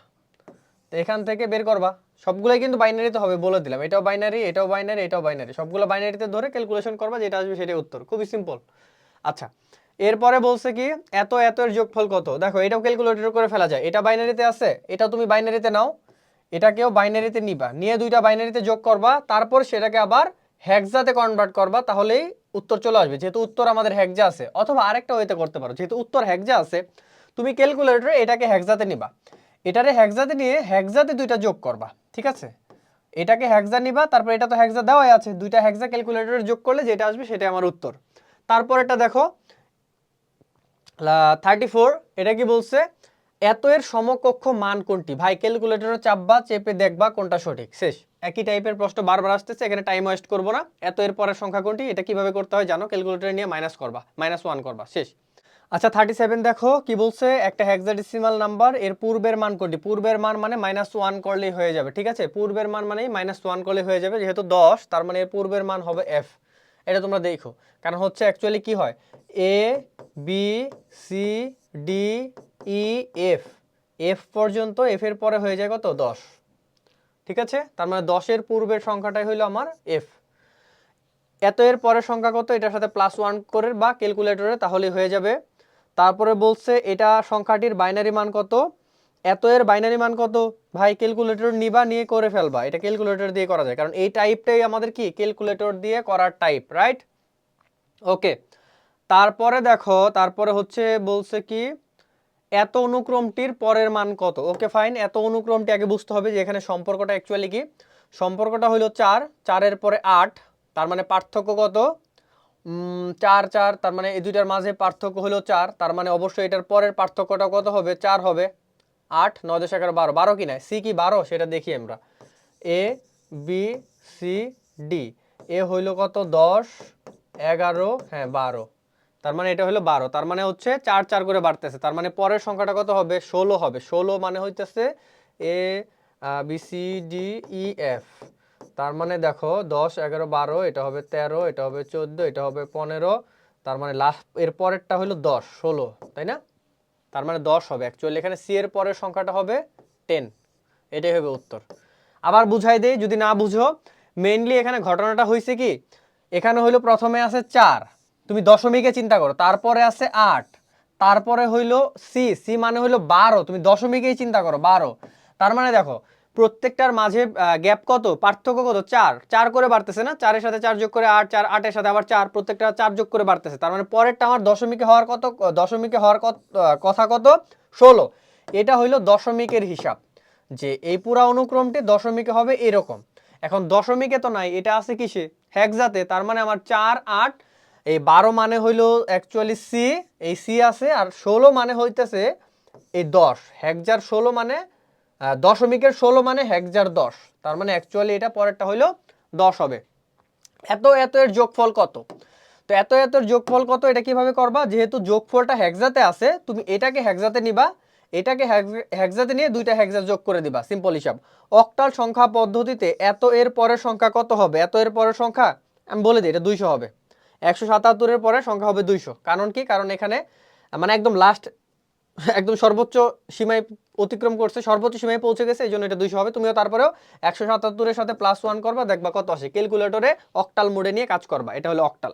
তো এখান থেকে বের করবা, সবগুলাই কিন্তু বাইনারিতে হবে বলে দিলাম, এটাও বাইনারি, এটাও বাইনারি, এটাও বাইনারি, সবগুলো বাইনারিতে ধরে ক্যালকুলেশন করবা, যেটা আসবে সেটাই উত্তর, খুবই সিম্পল। আচ্ছা, এরপরে বলছে কি এত এত এর যোগফল কত, দেখো এটাও ক্যালকুলেটর করে ফেলা যায়, এটা বাইনারিতে আছে, এটা তুমি বাইনারিতে নাও, এটাকেও বাইনারিতে নিবা, নিয়ে দুইটা বাইনারিতে যোগ করবা, তারপর সেটাকে আবার হেক্সাতে কনভার্ট করবা, তাহলেই উত্তর চলে আসবে, যেহেতু উত্তর আমাদের হেক্সা আছে। অথবা আরেকটা ওয়েতে করতে পারো, যেহেতু উত্তর হেক্সা আছে তুমি ক্যালকুলেটরে এটাকে হেক্সাতে নিবা, এটারে হেক্সাতে নিয়ে হেক্সাতে দুইটা যোগ করবা, ঠিক আছে? এটাকে হেক্সা নিবা, তারপর এটা তো হেক্সা দেওয়াই আছে, দুইটা হেক্সা ক্যালকুলেটরে যোগ করলে যেটা আসবে সেটাই আমার উত্তর। তারপর এটা দেখো 34, এটা কি বলছে, এত এর সমকক্ষ মান কোনটি, ভাই ক্যালকুলেটরে চাপবা, চেপে দেখবা কোনটা সঠিক, শেষ। একই টাইপের প্রশ্ন বারবার আসতেছে, এখানে টাইম ওয়েস্ট করবো না। এত এর পরের সংখ্যা কোনটি, এটা কিভাবে করতে হয় জানো, ক্যালকুলেটরে নিয়ে মাইনাস করবা, -1 করবা, শেষ। আচ্ছা 37 দেখো কি বলছে, একটা হেক্সাডেসিমাল নাম্বার, এর পূর্বের মান কোনটি, পূর্বের মান মানে -1 করলেই হয়ে যাবে, ঠিক আছে? পূর্বের মান মানে -1 করলে হয়ে যাবে, যেহেতু 10, তার মানে এর পূর্বের মান হবে f। এটা তোমরা দেখো, কারণ হচ্ছে অ্যাকচুয়ালি কি হয়, a b c d e f, f পর্যন্ত, f এর পরে হয়ে যায় কত, 10, ঠিক আছে? তার মানে 10 এর পূর্বের সংখ্যাটাই হলো আমার f। এত এর পরের সংখ্যা কত, এটার সাথে +1 করে বা ক্যালকুলেটরে তাহলেই হয়ে যাবে। তারপরে বলছে এটা সংখ্যাটির বাইনারি মান কত, এত এর বাইনারি মান কত, ভাই ক্যালকুলেটর নিবা, নিয়ে করে ফেলবা, এটা ক্যালকুলেটর দিয়ে করা যায়, কারণ এই টাইপটাই আমাদের কি ক্যালকুলেটর দিয়ে করার টাইপ, রাইট? ওকে, তারপরে দেখো, তারপরে হচ্ছে বলছে কি এত অনুক্রমটির পরের মান কত, ওকে ফাইন। এত অনুক্রমটি আগে বুঝতে হবে যে এখানে সম্পর্কটা অ্যাকচুয়ালি কি, সম্পর্কটা হলো 4, 4 পরে 8, তার মানে পার্থক্য কত, 4 4, তার মানে এই দুইটার মাঝে পার্থক্য হলো 4, তার মানে অবশ্যই এটার পরের পার্থক্যটা কত হবে, 4 হবে। 8 9 10 11 12, 12 কি না, সি কি 12 সেটা দেখি আমরা, এ বি সি ডি, এ হইলো কত 10 11, হ্যাঁ 12, তার মানে এটা হলো 12, তার মানে হচ্ছে 4 4 করে বাড়তেছে, তার মানে পরের সংখ্যাটা কত হবে, 16 হবে। 16 মানে হইতেছে A B C D E F, তার মানে দেখো 10 11 12, এটা হবে 13, এটা হবে 14, এটা হবে 15, তার মানে লাস্ট এর পরেরটা হলো 10 16, তাই না? তার মানে 10 হবে অ্যাকচুয়ালি, এখানে সি এর পরের সংখ্যাটা হবে 10, এটাই হবে উত্তর। আবার বুঝাই দেই যদি না বুঝো, মেইনলি এখানে ঘটনাটা হয়েছে কি, এখানে হইলো প্রথমে আছে 4, তুমি দশমিকে চিন্তা করো, তারপরে আছে 8, তারপরে হইলো সি, সি মানে হইলো 12, তুমি দশমিকেই চিন্তা করো 12, তার মানে দেখো প্রত্যেকটার মাঝে গ্যাপ কত, পার্থক্য কত, 4 4 করে বাড়তেছে না, 4 এর সাথে 4 যোগ করে 8, 4 8 এর সাথে আবার 4, প্রত্যেকটা 4 যোগ করে বাড়তেছে, তার মানে পরেরটা আমার দশমিকে হওয়ার কত, দশমিকে হওয়ার কথা কত, 16, এটা হইলো দশমিকের হিসাব, যে এই পুরা অনুক্রমটি দশমিকে হবে এরকম। এখন দশমিকে তো নাই, এটা আছে কিসে, হেক্সাতে, তার মানে আমার 4 8, এই 12 মানে হইলো অ্যাকচুয়ালি সি, এই সি আছে, আর 16 মানে হইতেছে এই 10, হেক্সার 16 মানে দশমিকের 16 মানে হেক্সার 10, তার মানে অ্যাকচুয়ালি এটা পরেরটা হইলো 10 হবে। এত এত এর যোগফল কত, তো এত এত এর যোগফল কত, এটা কিভাবে করবা, যেহেতু যোগফলটা হেক্সাতে আছে, তুমি এটাকে হেক্সাতে নিবা, এটাকে হেক্সাতে নিয়ে দুইটা হেক্সা যোগ করে দিবা, সিম্পল হিসাব। অক্টাল সংখ্যা পদ্ধতিতে এত এর পরের সংখ্যা কত হবে, এত এর পরের সংখ্যা আমি বলে দিই, এটা 200 হবে, 177 এর পরের সংখ্যা হবে 200, কারণ কি, কারণ এখানে মানে একদম লাস্ট, একদম সর্বোচ্চ সীমায় অতিক্রম করছে, সর্বোচ্চ সীমায় পৌঁছে গেছে, এই জন্য এটা 200 হবে। তুমিও তারপরেও 177 এর সাথে +1 করবা, দেখবা কত আসে, ক্যালকুলেটরে অক্টাল মোডে নিয়ে কাজ করবা, এটা হলো অক্টাল।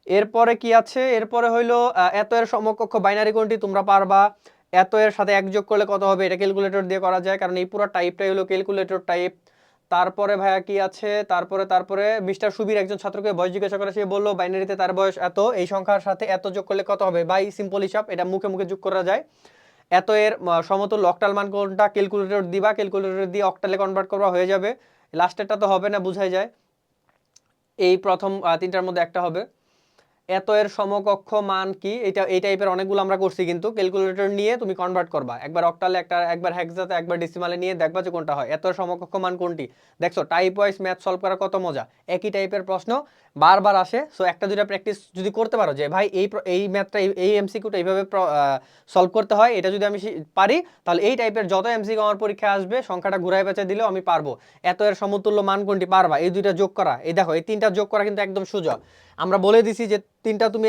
এরপরে কি আছে, এরপরে হইলো এত এর সমকক্ষ বাইনারি কোনটি, তোমরা পারবা। এত এর সাথে 1 যোগ করলে কত হবে, এটা ক্যালকুলেটর দিয়ে করা যায়, কারণ এই পুরো টাইপটাই হলো ক্যালকুলেটর টাইপ। তারপরে ভাইয়া কি আছে, তারপরে মিস্টার সুবীর একজন ছাত্রকে বয়স জিজ্ঞাসা করে, সে বললো বাইনারিতে তার বয়স এত, এই সংখ্যার সাথে এত যোগ করলে কত হবে, বাই সিম্পল হিসাব, এটা মুখে মুখে যোগ করা যায়। এত এর সমতুল্য অক্টাল মান কোনটা, ক্যালকুলেটর দিবা, ক্যালকুলেটর দিয়ে অক্টালে কনভার্ট করা হয়ে যাবে, লাস্টেরটা তো হবে না, বুঝাই যায়, এই প্রথম তিনটার মধ্যে একটা হবে। এত এর সমকক্ষ মান কি, এটা এই টাইপের অনেকগুলো আমরা করছি, কিন্তু ক্যালকুলেটর নিয়ে তুমি কনভার্ট করবা, একবার অক্টালে, একবার হেক্সাতে, একবার ডেসিমালে নিয়ে দেখবা যে কোনটা হয়। এত এর সমকক্ষ মান কোনটি, দেখছো টাইপ ওয়াইজ ম্যাথ সলভ করা কত মজা, একই টাইপের প্রশ্ন বারবার আসে। সো একটা দুইটা প্র্যাকটিস যদি করতে পারো যে ভাই এই ম্যাথটা, এই এমসিকিউটা এইভাবে সলভ করতে হয়, এটা যদি আমি পারি, তাহলে এই টাইপের যত এমসিকিউ আমার পরীক্ষায় আসবে সংখ্যাটা ঘুরায় পেঁচে দিলেও আমি পারবো। এত এর সমতুল্য মান কোনটি পারবা, এই দুইটা যোগ করা, এই দেখো এই তিনটা যোগ করা কিন্তু একদম সোজা। আমরা বলে দিছি যে তিনটা তুমি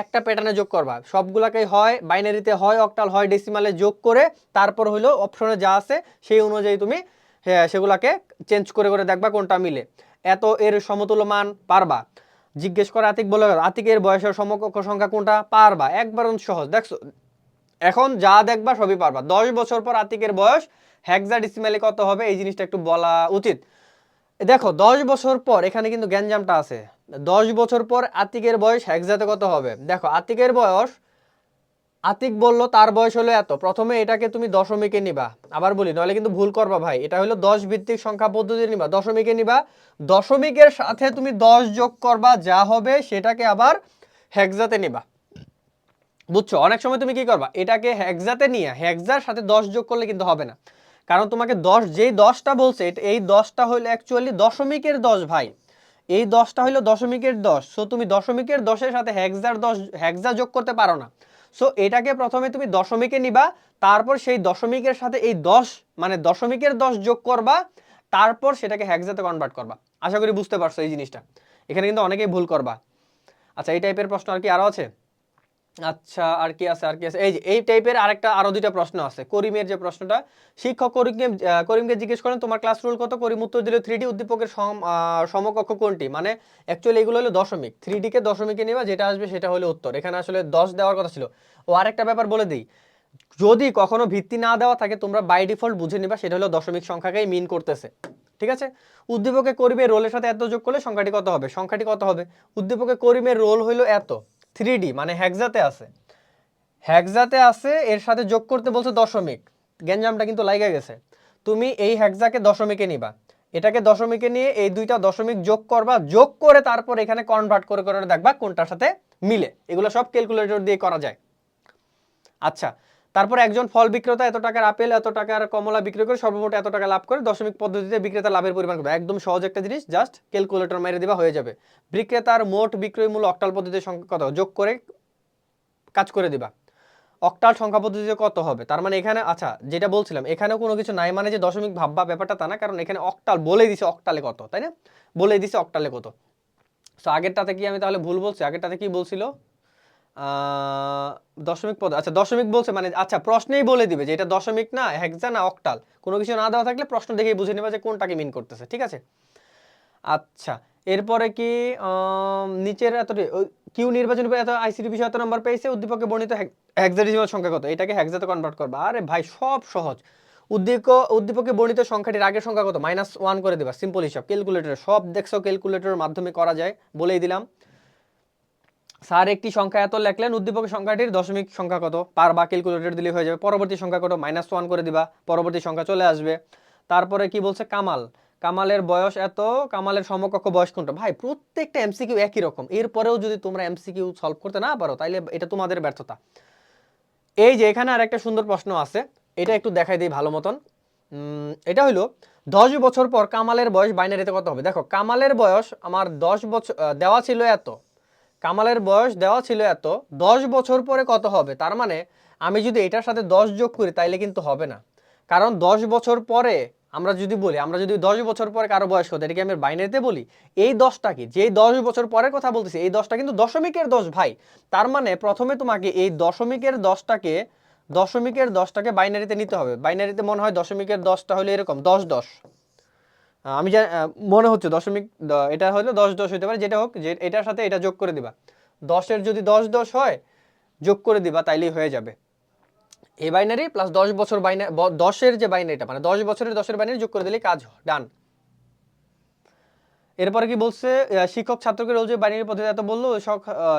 একটা প্যাটার্নে যোগ করবা, সবগুলাকে হয় বাইনারিতে, হয় অক্টাল, হয় ডেসিমালে যোগ করে তারপর হলো অপশনে যা আছে সেই অনুযায়ী তুমি সেগুলাকে চেঞ্জ করে করে দেখবা কোনটা মিলে। এত এর সমতুল্য মান পারবা। জিজ্ঞেস করে আতিক বলে, আতিকের বয়সের সমকক্ষ সংখ্যা কোনটা পারবা, একবার সহজ। দেখছো এখন যা দেখবা সবই পারবা। 10 বছর পর আতিকের বয়স হেক্সাডেসিমালে কত হবে, এই জিনিসটা একটু বলা উচিত। দেখো 10 বছর পর, এখানে কিন্তু গ্যাঞ্জামটা আছে। 10 বছর পর আতিকের বয়স হেক্সাতে কত হবে, দেখো আতিকের বয়স, আতিক বললো তার বয়স হলো এত, প্রথমে এটাকে তুমি দশমিকে নিবা, আবার বলি নইলে কিন্তু ভুল করবা ভাই, এটা হলো 10 ভিত্তিক সংখ্যা পদ্ধতি নিবা, দশমিকে নিবা, দশমিকের সাথে তুমি 10 যোগ করবা, যা হবে সেটাকে আবার হেক্সাতে নিবা। বুঝছো, অনেক সময় তুমি কি করবা, এটাকে হেক্সাতে নিয়ে হেক্সার সাথে 10 যোগ করলে কিন্তু হবে না, কারণ তোমাকে 10, যেই 10টা বলছে এই 10টা হলো অ্যাকচুয়ালি দশমিকের 10 ভাই, এই 10টা হলো দশমিকের 10। সো তুমি দশমিকের 10-এর সাথে হেক্সার 10 হেক্সা যোগ করতে পারো না। সো এটাকে প্রথমে তুমি দশমিকে নিবা, তারপর সেই দশমিকের সাথে এই 10 মানে দশমিকের 10 যোগ করবা, তারপর সেটাকে হেক্সাতে কনভার্ট করবা। আশা করি বুঝতে পারছো এই জিনিসটা, এখানে কিন্তু অনেকেই ভুল করবা। আচ্ছা এই টাইপের প্রশ্ন আর কি আরো আছে? আচ্ছা আর কি আছে, আর কি আছে, এই যে এই টাইপের আরেকটা আরো দুইটা প্রশ্ন আছে। করিমের যে প্রশ্নটা, শিক্ষক করিমকে জিজ্ঞেস করেন তোমার ক্লাস রুল কত, করিম উত্তর দিল 3D, উদ্দীপকের সমকক্ষ কোনটি, মানে অ্যাকচুয়ালি এগুলো হলো দশমিক, 3D কে দশমিকে নেবা, যেটা আসবে সেটা হলো উত্তর। এখানে আসলে 10 দেওয়ার কথা ছিল। ও আরেকটা ব্যাপার বলে দিই, যদি কখনো ভিত্তি না দেওয়া থাকে তোমরা বাই ডিফল্ট বুঝে নিবা সেটা হলো দশমিক সংখ্যাকেই মিন করতেছে, ঠিক আছে। উদ্দীপকে করিমের রোলের সাথে এত যোগ করলে সংখ্যাটি কত হবে, সংখ্যাটি কত হবে, উদ্দীপকে করিমের রোল হইলো এত, 3D মানে হেক্সাতে আছে, হেক্সাতে আছে, এর সাথে যোগ করতে বলছে দশমিক, গ্যাঞ্জামটা কিন্তু লাইগা গেছে। তুমি এই হেক্সাকে দশমিকে নিবা, এটাকে দশমিকে নিয়ে এই দুইটা দশমিক যোগ করবা, যোগ করে তারপর এখানে কনভার্ট করে করে দেখবা কোনটার সাথে মিলে, এগুলো সব ক্যালকুলেটর দিয়ে করা যায়। আচ্ছা, তারপর একজন ফল বিক্রেতা এত টাকার আপেল, এত টাকার কমলা বিক্রি করে সর্বমোট এত টাকা লাভ করে, দশমিক পদ্ধতিতে বিক্রেতা লাভের পরিমাণ কত, একদম সহজ একটা জিনিস, জাস্ট ক্যালকুলেটর মেরে দিবা হয়ে যাবে। বিক্রেতার মোট বিক্রয় মূল্য অক্টাল পদ্ধতির সংখ্যা কত, যোগ করে কাজ করে দিবা। অক্টাল সংখ্যা পদ্ধতিতে কত হবে, তার মানে এখানে, আচ্ছা যেটা বলছিলাম এখানেও কোনো কিছু নাই মানে যে দশমিক ভাববা, ব্যাপারটা তা না, কারণ এখানে অক্টাল বলে দিছে অক্টালে কত, তাই না, বলে দিছে অক্টালে কত। সো আগেরটাতে কি আমি তাহলে ভুল বলছি, আগেরটাতে কি বলছিল, দশমিক পদ, আচ্ছা দশমিক বলছে মানে, আচ্ছা প্রশ্নেই বলে দিবে যে এটা দশমিক না হেক্সা না অক্টাল, কোনো কিছু না দেওয়া থাকলে প্রশ্ন দেখেই বুঝে নেবা যে কোনটাকে মিন করতেছে, ঠিক আছে। আচ্ছা এরপরে কি নিচের এত কিউ নির্বাচন করে এত আইসিটি বিষয় এত নাম্বার পেয়েছে, উদ্দীপকে বর্ণিত হেক্সাডেসিমাল সংখ্যা কত, এটাকে হেক্সাতে কনভার্ট করবা। আরে ভাই সব সহজ, উদ্দীপকে বর্ণিত সংখ্যাটির আগের সংখ্যা কত, -1 করে দিবা, সিম্পল হিসাব, ক্যালকুলেটর সব দেখছো, ক্যালকুলেটরের মাধ্যমে করা যায়, বলেই দিলাম। স্যার একটি সংখ্যা এত লেখলেন, উদ্দীপকের সংখ্যাটির দশমিক সংখ্যা কত, পারবা, ক্যালকুলেটর দিলে হয়ে যাবে। পরবর্তী সংখ্যা কত, -1 করে দিবা, পরবর্তী সংখ্যা চলে আসবে। তারপরে কি বলছে, কামাল, কামালের বয়স এত, কামালের সমকক্ষ বয়স কোনটা, ভাই প্রত্যেকটা এমসিকিউ একই রকম, এরপরেও যদি তোমরা এমসিকিউ সলভ করতে না পারো তাইলে এটা তোমাদের ব্যর্থতা। এই যে এখানে আর একটা সুন্দর প্রশ্ন আছে, এটা একটু দেখাই দিই ভালো মতন। এটা হইলো 10 বছর পর কামালের বয়স বাইনারিতে কত হবে। দেখো কামালের বয়স আমার 10 বছর দেওয়া ছিল এত, কামালের বয়স দেওয়া ছিল এত, 10 বছর পরে কত হবে, তার মানে আমি যদি এটার সাথে 10 যোগ করি তাইলে কিন্তু হবে না, কারণ 10 বছর পরে আমরা যদি বলি, আমরা যদি 10 বছর পরে কারো বয়স কত, এটা কি আমি বাইনারিতে বলি, এই 10টা কি, যেই 10 বছর পরের কথা বলতেছি এই 10টা কিন্তু দশমিকের 10 ভাই। তার মানে প্রথমে তোমাকে এই দশমিকের 10টাকে বাইনারিতে নিতে হবে, বাইনারিতে মনে হয় দশমিকের 10টা হলো এরকম 10 10, আমি মনে হচ্ছে দশমিক এটা হলো 10 10 হতে পারে, যেটা হোক, যে এটার সাথে এটা যোগ করে দিবা, 10-এর যদি 10 10 হয় যোগ করে দিবা তাইলেই হয়ে যাবে। এই বাইনারি প্লাস 10 বছর বাইনারি, 10-এর যে বাইনারিটা মানে 10 বছরের 10-এর বাইনারি যোগ করে দিলে কাজ ডান। এরপরে কি বলছে, শিক্ষক ছাত্রকে রোল যে বাইনারি পদ্ধতি এত বললো,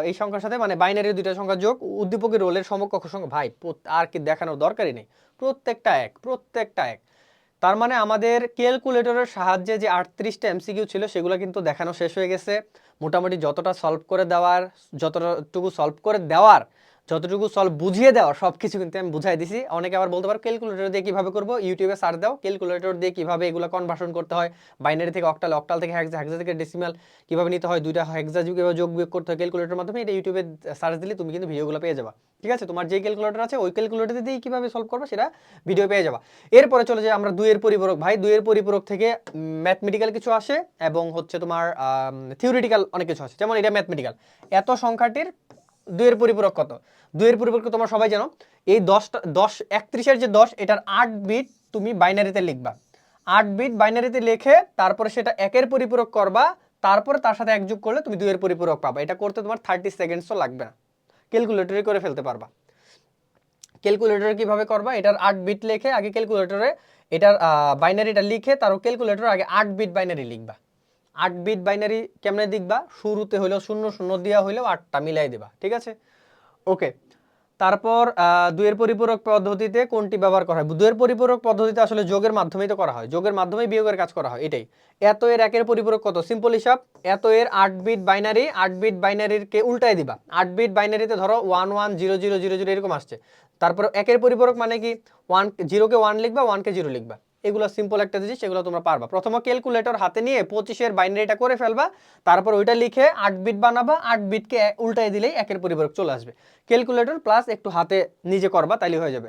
এই সংখ্যার সাথে মানে বাইনারির দুইটা সংখ্যা যোগ, উদ্দীপকের রোলের সমকক্ষ সংখ্যা, ভাই আর কি দেখানোর দরকারই নেই, প্রত্যেকটা এক, প্রত্যেকটা এক। তার মানে আমাদের ক্যালকুলেটরের সাহায্যে যে 38টা এমসিকিউ ছিল সেগুলো কিন্তু দেখানো শেষ হয়ে গেছে। মোটামুটি যতটা সলভ করে দেওয়ার, যতটুকু সলভ বুঝিয়ে দেওয়ার সব কিছু কিন্তু আমি বুঝাই দিছি। অনেকে আবার বলতে পারো ক্যালকুলেটর দিয়ে কীভাবে করবো, ইউটিউবে সার্চ দাও ক্যালকুলেটর দিয়ে কীভাবে এগুলো কনভার্সন করতে হয়, বাইনারি থেকে অক্টাল, অক্টাল থেকে হেক্সা, হেক্সা থেকে ডেসিমাল কীভাবে নিতে হয়, দুইটা হেক্সা কীভাবে যোগ বিয়োগ করতে হয় ক্যালকুলেটরের মাধ্যমে, এটা ইউটিউবে সার্চ দিলে তুমি কিন্তু ভিডিওগুলো পেয়ে যাবা। ঠিক আছে, তোমার যে ক্যালকুলেটর আছে ওই ক্যালকুলেটর দিয়ে কীভাবে সলভ করবে সেটা ভিডিও পেয়ে যাবা। এরপরে চলে যাই আমরা দুইয়ের পরিপূরক। ভাই দুইয়ের পরিপূরক থেকে ম্যাথমেটিক্যাল কিছু আসে এবং হচ্ছে তোমার থিওরিটিক্যাল অনেক কিছু আসে। যেমন এটা ম্যাথমেটিক্যাল, এত সংখ্যাটির দুইয়ের পরিপূরক কত। দুইয়ের পরিপূরক তোমরা সবাই জানো, এই 31-এর যে 10 এটার 8 বিট তুমি বাইনারিতে লিখবা। 8 বিট বাইনারিতে লিখে তারপরে সেটা একের পরিপূরক করবা, তারপরে তার সাথে এক যোগ করলে তুমি দুইয়ের পরিপূরক পাবা। এটা করতে তোমার 30 সেকেন্ডসও লাগবে না, ক্যালকুলেটরে করে ফেলতে পারবা। ক্যালকুলেটরে কিভাবে করবা, এটার 8 বিট লিখে আগে ক্যালকুলেটরে এটার বাইনারিটা লিখে তার ক্যালকুলেটরে আগে 8 বিট বাইনারি লিখবা। 8 বিট বাইনারি কেমনে লিখবা, শুরুতে হইলেও 0 0 দেওয়া হইলেও 8টা মিলাই দিবা। ঠিক আছে, ওকে। তারপর দুইয়ের পরিপূরক পদ্ধতিতে কোনটি ব্যবহার করা হয়? দুইয়ের পরিপূরক পদ্ধতিতে আসলে যোগের মাধ্যমেই তো করা হয়, যোগের মাধ্যমেই বিয়োগের কাজ করা হয়। এটাই, এত এর একের পরিপূরক কত, সিম্পল হিসাব, এত এর 8 বিট বাইনারি, 8 বিট বাইনারির কে উল্টাই দিবা। 8 বিট বাইনারিতে ধরো 1 1 0 0 0 0 এরকম আসছে, তারপর একের পরিপূরক মানে কি 1 0 কে 1 লিখবা, 1 কে 0 লিখবা। এগুলো সিম্পল একটা জিনিস, সেগুলো তোমরা পারবা। প্রথমে ক্যালকুলেটর হাতে নিয়ে 25-এর বাইনারিটা করে ফেলবা, তারপর ওইটা লিখে 8 বিট বানাবা, 8 বিটকে উল্টাই দিলেই একের পরিপূরক চলে আসবে। ক্যালকুলেটর প্লাস একটু হাতে নিজে করবা, তাইলে হয়ে যাবে।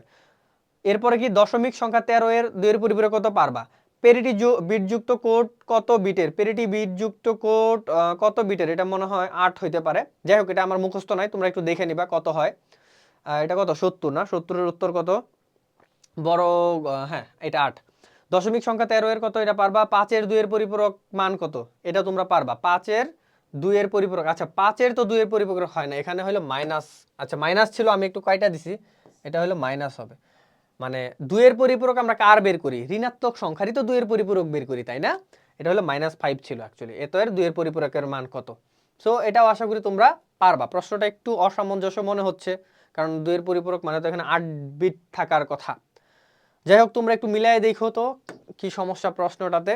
এরপরে কি দশমিক সংখ্যা 13 এর দুইয়ের পরিপূরক কত পারবা। পেরিটি বিটযুক্ত কোড কত বিটের, পেরিটি বিটযুক্ত কোড কত বিটের, এটা মনে হয় 8 হইতে পারে। যাই হোক, এটা আমার মুখস্থ নাই, তোমরা একটু দেখে নিবা কত হয়। এটা কত, 70 না, 70-এর উত্তর কত বড়, হ্যাঁ এটা 8। দশমিক সংখ্যা 13 এর কত, এটা পারবা। 5-এর 2-এর পরিপূরক মান কত, এটা তোমরা পারবা। 5-এর 2-এর পরিপূরক, আচ্ছা 5-এর তো 2-এর পরিপূরক হয় না, এখানে হলো মাইনাস। আচ্ছা মাইনাস ছিল, আমি একটু কয়টা দিছি, এটা হলো মাইনাস হবে। মানে 2-এর পরিপূরক আমরা কার বের করি, ঋণাত্মক সংখ্যারই তো 2-এর পরিপূরক বের করি, তাই না? এটা হলো -5 ছিল অ্যাকচুয়ালি। এত এর 2-এর পরিপূরকের মান কত। সো এটাও আশা করি তোমরা পারবা। প্রশ্নটা একটু অসামঞ্জস্য মনে হচ্ছে, কারণ 2-এর পরিপূরক মানে তো এখানে 8 বিট থাকার কথা। যাই হোক, তোমরা একটু মিলাই দেখো তো কি সমস্যা প্রশ্নটাতে।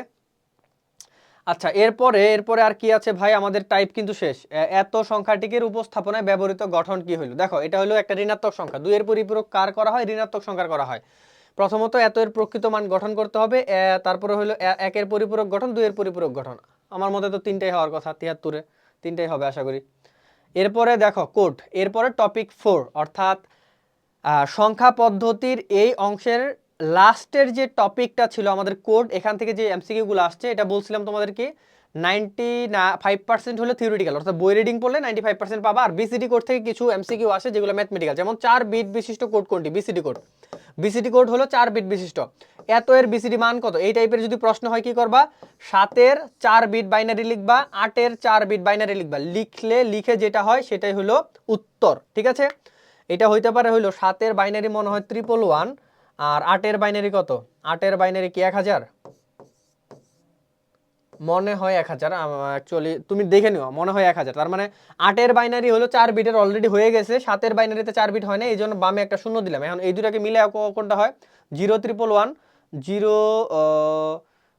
আচ্ছা, এরপরে আর কি আছে ভাই, আমাদের টাইপ কিন্তু শেষ। এত সংখ্যাটিকের উপস্থাপনায় ব্যবহৃত গঠন কি হইলো। দেখো, এটা হলো একটা ঋণাত্মক সংখ্যা, 2-এর পরিপূরক কার করা হয়, ঋণাত্মক সংখ্যার করা হয়। প্রথমত এত এর প্রকৃত মান গঠন করতে হবে, তারপরে হলো একের পরিপূরক গঠন, 2-এর পরিপূরক গঠন। আমার মতে তো 3টাই হওয়ার কথা, 73-এ 3টাই হবে আশা করি। এরপরে দেখো কোড, এরপরে টপিক 4 অর্থাৎ সংখ্যা পদ্ধতির এই অংশের লাস্টের যে টপিকটা ছিল আমাদের কোড, এখান থেকে যে এমসিকিউগুলো আসছে, এটা বলছিলাম তোমাদেরকে 95% হলো থিওরিটিক্যাল, অর্থাৎ বই রিডিং পড়লে 95% পাবা। আর বিসিডি কোড থেকে কিছু এমসিকিউ আসে যেগুলো ম্যাথমেটিক্যাল, যেমন 4 বিট বিশিষ্ট কোড কোনটি, বিসিডি কোড। বিসিডি কোড হলো 4 বিট বিশিষ্ট। এত এর বিসিডি মান কত, এই টাইপের যদি প্রশ্ন হয় কি করবা, 7-এর 4 বিট বাইনারি লিখবা, 8-এর 4 বিট বাইনারি লিখবা, লিখে যেটা হয় সেটাই হলো উত্তর। ঠিক আছে, এটা হইতে পারে হইলো 7-এর বাইনারি মনে হয় 111, আর 8-এর বাইনারি কত, 8-এর বাইনারি কি 1000, মনে হয় 1000, অ্যাকচুয়ালি তুমি দেখে নিও, মনে হয় 1000। তার মানে 8-এর বাইনারি হলো 4 বিটের অলরেডি হয়ে গেছে, 7-এর বাইনারিতে 4 বিট হয় না, এই জন্য বামে একটা শূন্য দিলাম। এখন এই দুটাকে মিলে কোনটা হয়, 0111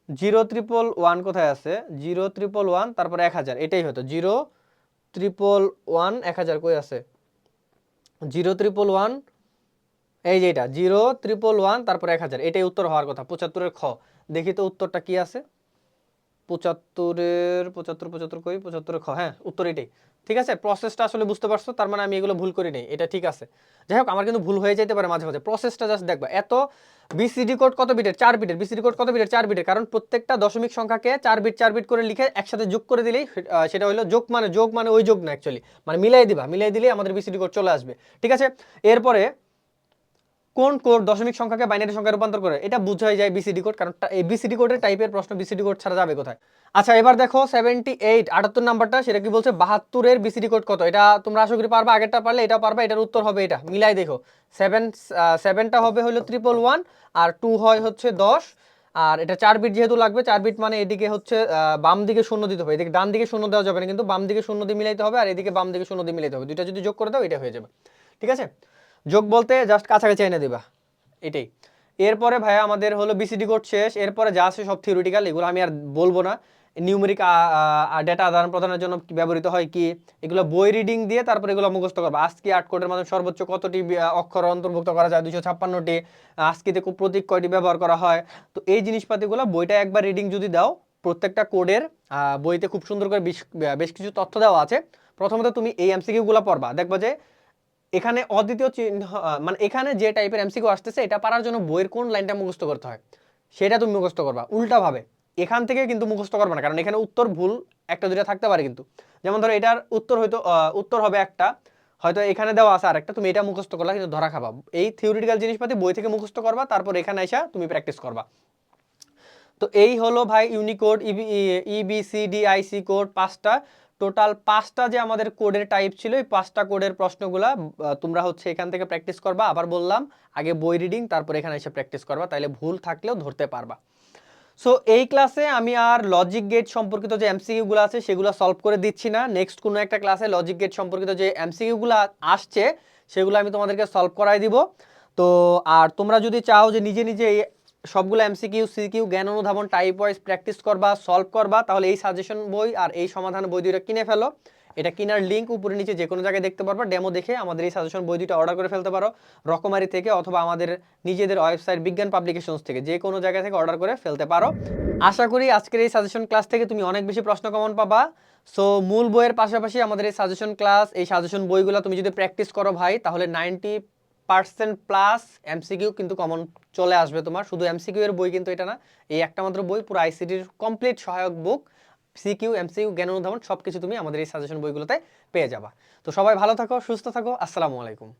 0111 কোথায় আছে, 0111 তারপর 1000, এটাই হতো 0111 1000 কই আছে, 0111 এই যে এটা 0111 তারপর 1000, এটাই উত্তর হওয়ার কথা। 75-এর খ, দেখি তো উত্তরটা কি আছে। 75 কই, 75-এর খ, হ্যাঁ উত্তর এটাই। ঠিক আছে, প্রসেসটা আসলে বুঝতে পারছো, তার মানে আমি এগুলো ভুল করি নাই, এটা ঠিক আছে। যাই হোক, আমার কিন্তু ভুল হয়ে যেতে পারে মাঝে মাঝে, প্রসেসটা জাস্ট দেখবা। এত বিসিডি কোড কত বিটের, 4 বিটের, বিসিডি কোড কত বিটের, 4 বিটের, কারণ প্রত্যেকটা দশমিক সংখ্যাকে 4 বিট করে লিখে একসাথে যোগ করে দিলেই সেটা হলো যোগ মানে ওই যোগ না অ্যাকচুয়ালি, মানে মিলাই দিলেই আমাদের বিসিডি কোড চলে আসবে। ঠিক আছে, এরপরে কোন কোড দশমিক সংখ্যাকে বাইনারি সংখ্যায় রূপান্তর করে, এটা বুঝাই যায় বিসিডি কোড, কারণ এই বিসিডি কোডের টাইপের প্রশ্ন বিসিডি কোড ছাড়া যাবে কোথায়। আচ্ছা, এবার দেখো 78 নাম্বারটা, সেটা কি বলছে, 72-এর বিসিডি কোড কত। এটা তোমরা আশা করি পারবা, আগেরটা পারলে এটাও পারবা, এটার উত্তর হবে এটা, মিলাই দেখো। 7টা হবে হলো 111, আর 2 হয় হচ্ছে 10, আর এটা 4 বিট যেহেতু লাগবে, 4 বিট মানে এদিকে হচ্ছে বাম দিকে শূন্য দিতে হবে, এদিকে ডান দিকে শূন্য দেওয়া যাবে না, কিন্তু বাম দিকে শূন্য দিয়ে মিলাইতে হবে, আর এদিকে বাম দিকে শূন্য দিয়ে মিলাইতে হবে, দুইটা যদি যোগ করে দাও এটা হয়ে যাবে। ঠিক আছে, যোগ বলতে জাস্ট কাছাকাছি এনে দিবা, এটাই। এরপরে ভাইয়া আমাদের হলো বিসিডি কোড শেষ, এরপরে যা আছে সব থিওরিটিক্যাল, এগুলো আমি আর বলবো না। নিউমেরিক ডেটা আদান প্রদানের জন্য ব্যবহৃত হয় কি, এগুলো বই রিডিং দিয়ে তারপরে এগুলো মুখস্থ করবে। আজকে 8 কোডের মাধ্যমে সর্বোচ্চ কতটি অক্ষর অন্তর্ভুক্ত করা যায়, 256টি। আজকেতে প্রতীক কয়টি ব্যবহার করা হয়। তো এই জিনিসপাতিগুলো বইটা একবার রিডিং যদি দাও, প্রত্যেকটা কোডের বইতে খুব সুন্দর করে বেশ কিছু তথ্য দেওয়া আছে। প্রথমত তুমি এই এমসিকিউ গুলো পড়বা, দেখবা যে এখানে অদ্বিতীয় চিহ্ন, মানে এখানে যে টাইপের এমসিকিউ আসতেছে এটা পারার জন্য বইয়ের কোন লাইনটা মুখস্থ করতে হয় সেটা তুমি মুখস্থ করবা। উল্টাভাবে এখান থেকে কিন্তু মুখস্থ করবে না, কারণ এখানে উত্তর ভুল একটা দুটা থাকতে পারে কিন্তু। যেমন ধরো এটার উত্তর হয়তো উত্তর হবে একটা, হয়তো এখানে দেওয়া আছে আরেকটা, তুমি এটা মুখস্থ করলা কিন্তু ধরা খাবা। এই থিওরিটিক্যাল জিনিসপাতি বই থেকে মুখস্থ করবা, তারপর এখানে এসে তুমি প্র্যাকটিস করবা। তো এই হলো ভাই ইউনিকোড, ইবিসিডিআইসি কোড 5টা, টোটাল 5টা যে আমাদের কোডের টাইপ ছিল, এই 5টা কোডের প্রশ্নগুলা তোমরা হচ্ছে এখান থেকে প্র্যাকটিস করবা। আবার বললাম আগে বই রিডিং, তারপর এখানে এসে প্র্যাকটিস করবা, তাইলে ভুল থাকলেও ধরতে পারবা। সো এই ক্লাসে আমি আর লজিক গেট সম্পর্কিত যে এমসিকিউগুলো আছে সেগুলো সলভ করে দিচ্ছি না। নেক্সট কোনো একটা ক্লাসে লজিক গেট সম্পর্কিত যে এমসিকিউগুলো আসছে সেগুলো আমি তোমাদেরকে সলভ করাই দিব। তো আর তোমরা যদি চাও যে নিজে নিজে সবগুলো এমসিকিউ সিকিউ জ্ঞান অনুধাবন টাইপ ওয়াইজ প্র্যাকটিস করবা, সলভ করবা, তাহলে এই সাজেশন বই আর এই সমাধান বই দুইটা কিনে ফেলো। এটা কেনার লিঙ্ক উপরে নিচে যে কোনো জায়গায় দেখতে পারবা। ডেমো দেখে আমাদের এই সাজেশন বই দুইটা অর্ডার করে ফেলতে পারো, রকমারি থেকে অথবা আমাদের নিজেদের ওয়েবসাইট বিজ্ঞান পাবলিকেশনস থেকে, যে কোনো জায়গা থেকে অর্ডার করে ফেলতে পারো। আশা করি আজকের এই সাজেশন ক্লাস থেকে তুমি অনেক বেশি প্রশ্ন কমন পাবা। সো মূল বইয়ের পাশাপাশি আমাদের এই সাজেশন ক্লাস, এই সাজেশন বইগুলো তুমি যদি প্র্যাকটিস করো ভাই, তাহলে 90% প্লাস এমসিকিউ কিন্তু কমন চলে আসবে তোমার। শুধু এমসিকিউ এর বই কিন্তু এটা না, এই একটা মাত্র বই, পুরো আইসিটির কমপ্লিট সহায়ক বুক, সিকিউ এমসিকিউ জ্ঞান অনুধাবন সবকিছু তুমি আমাদের এই সাজেশন বইগুলোতে পেয়ে যাবা। তো সবাই ভালো থাকো, সুস্থ থাকো, আসসালামু আলাইকুম।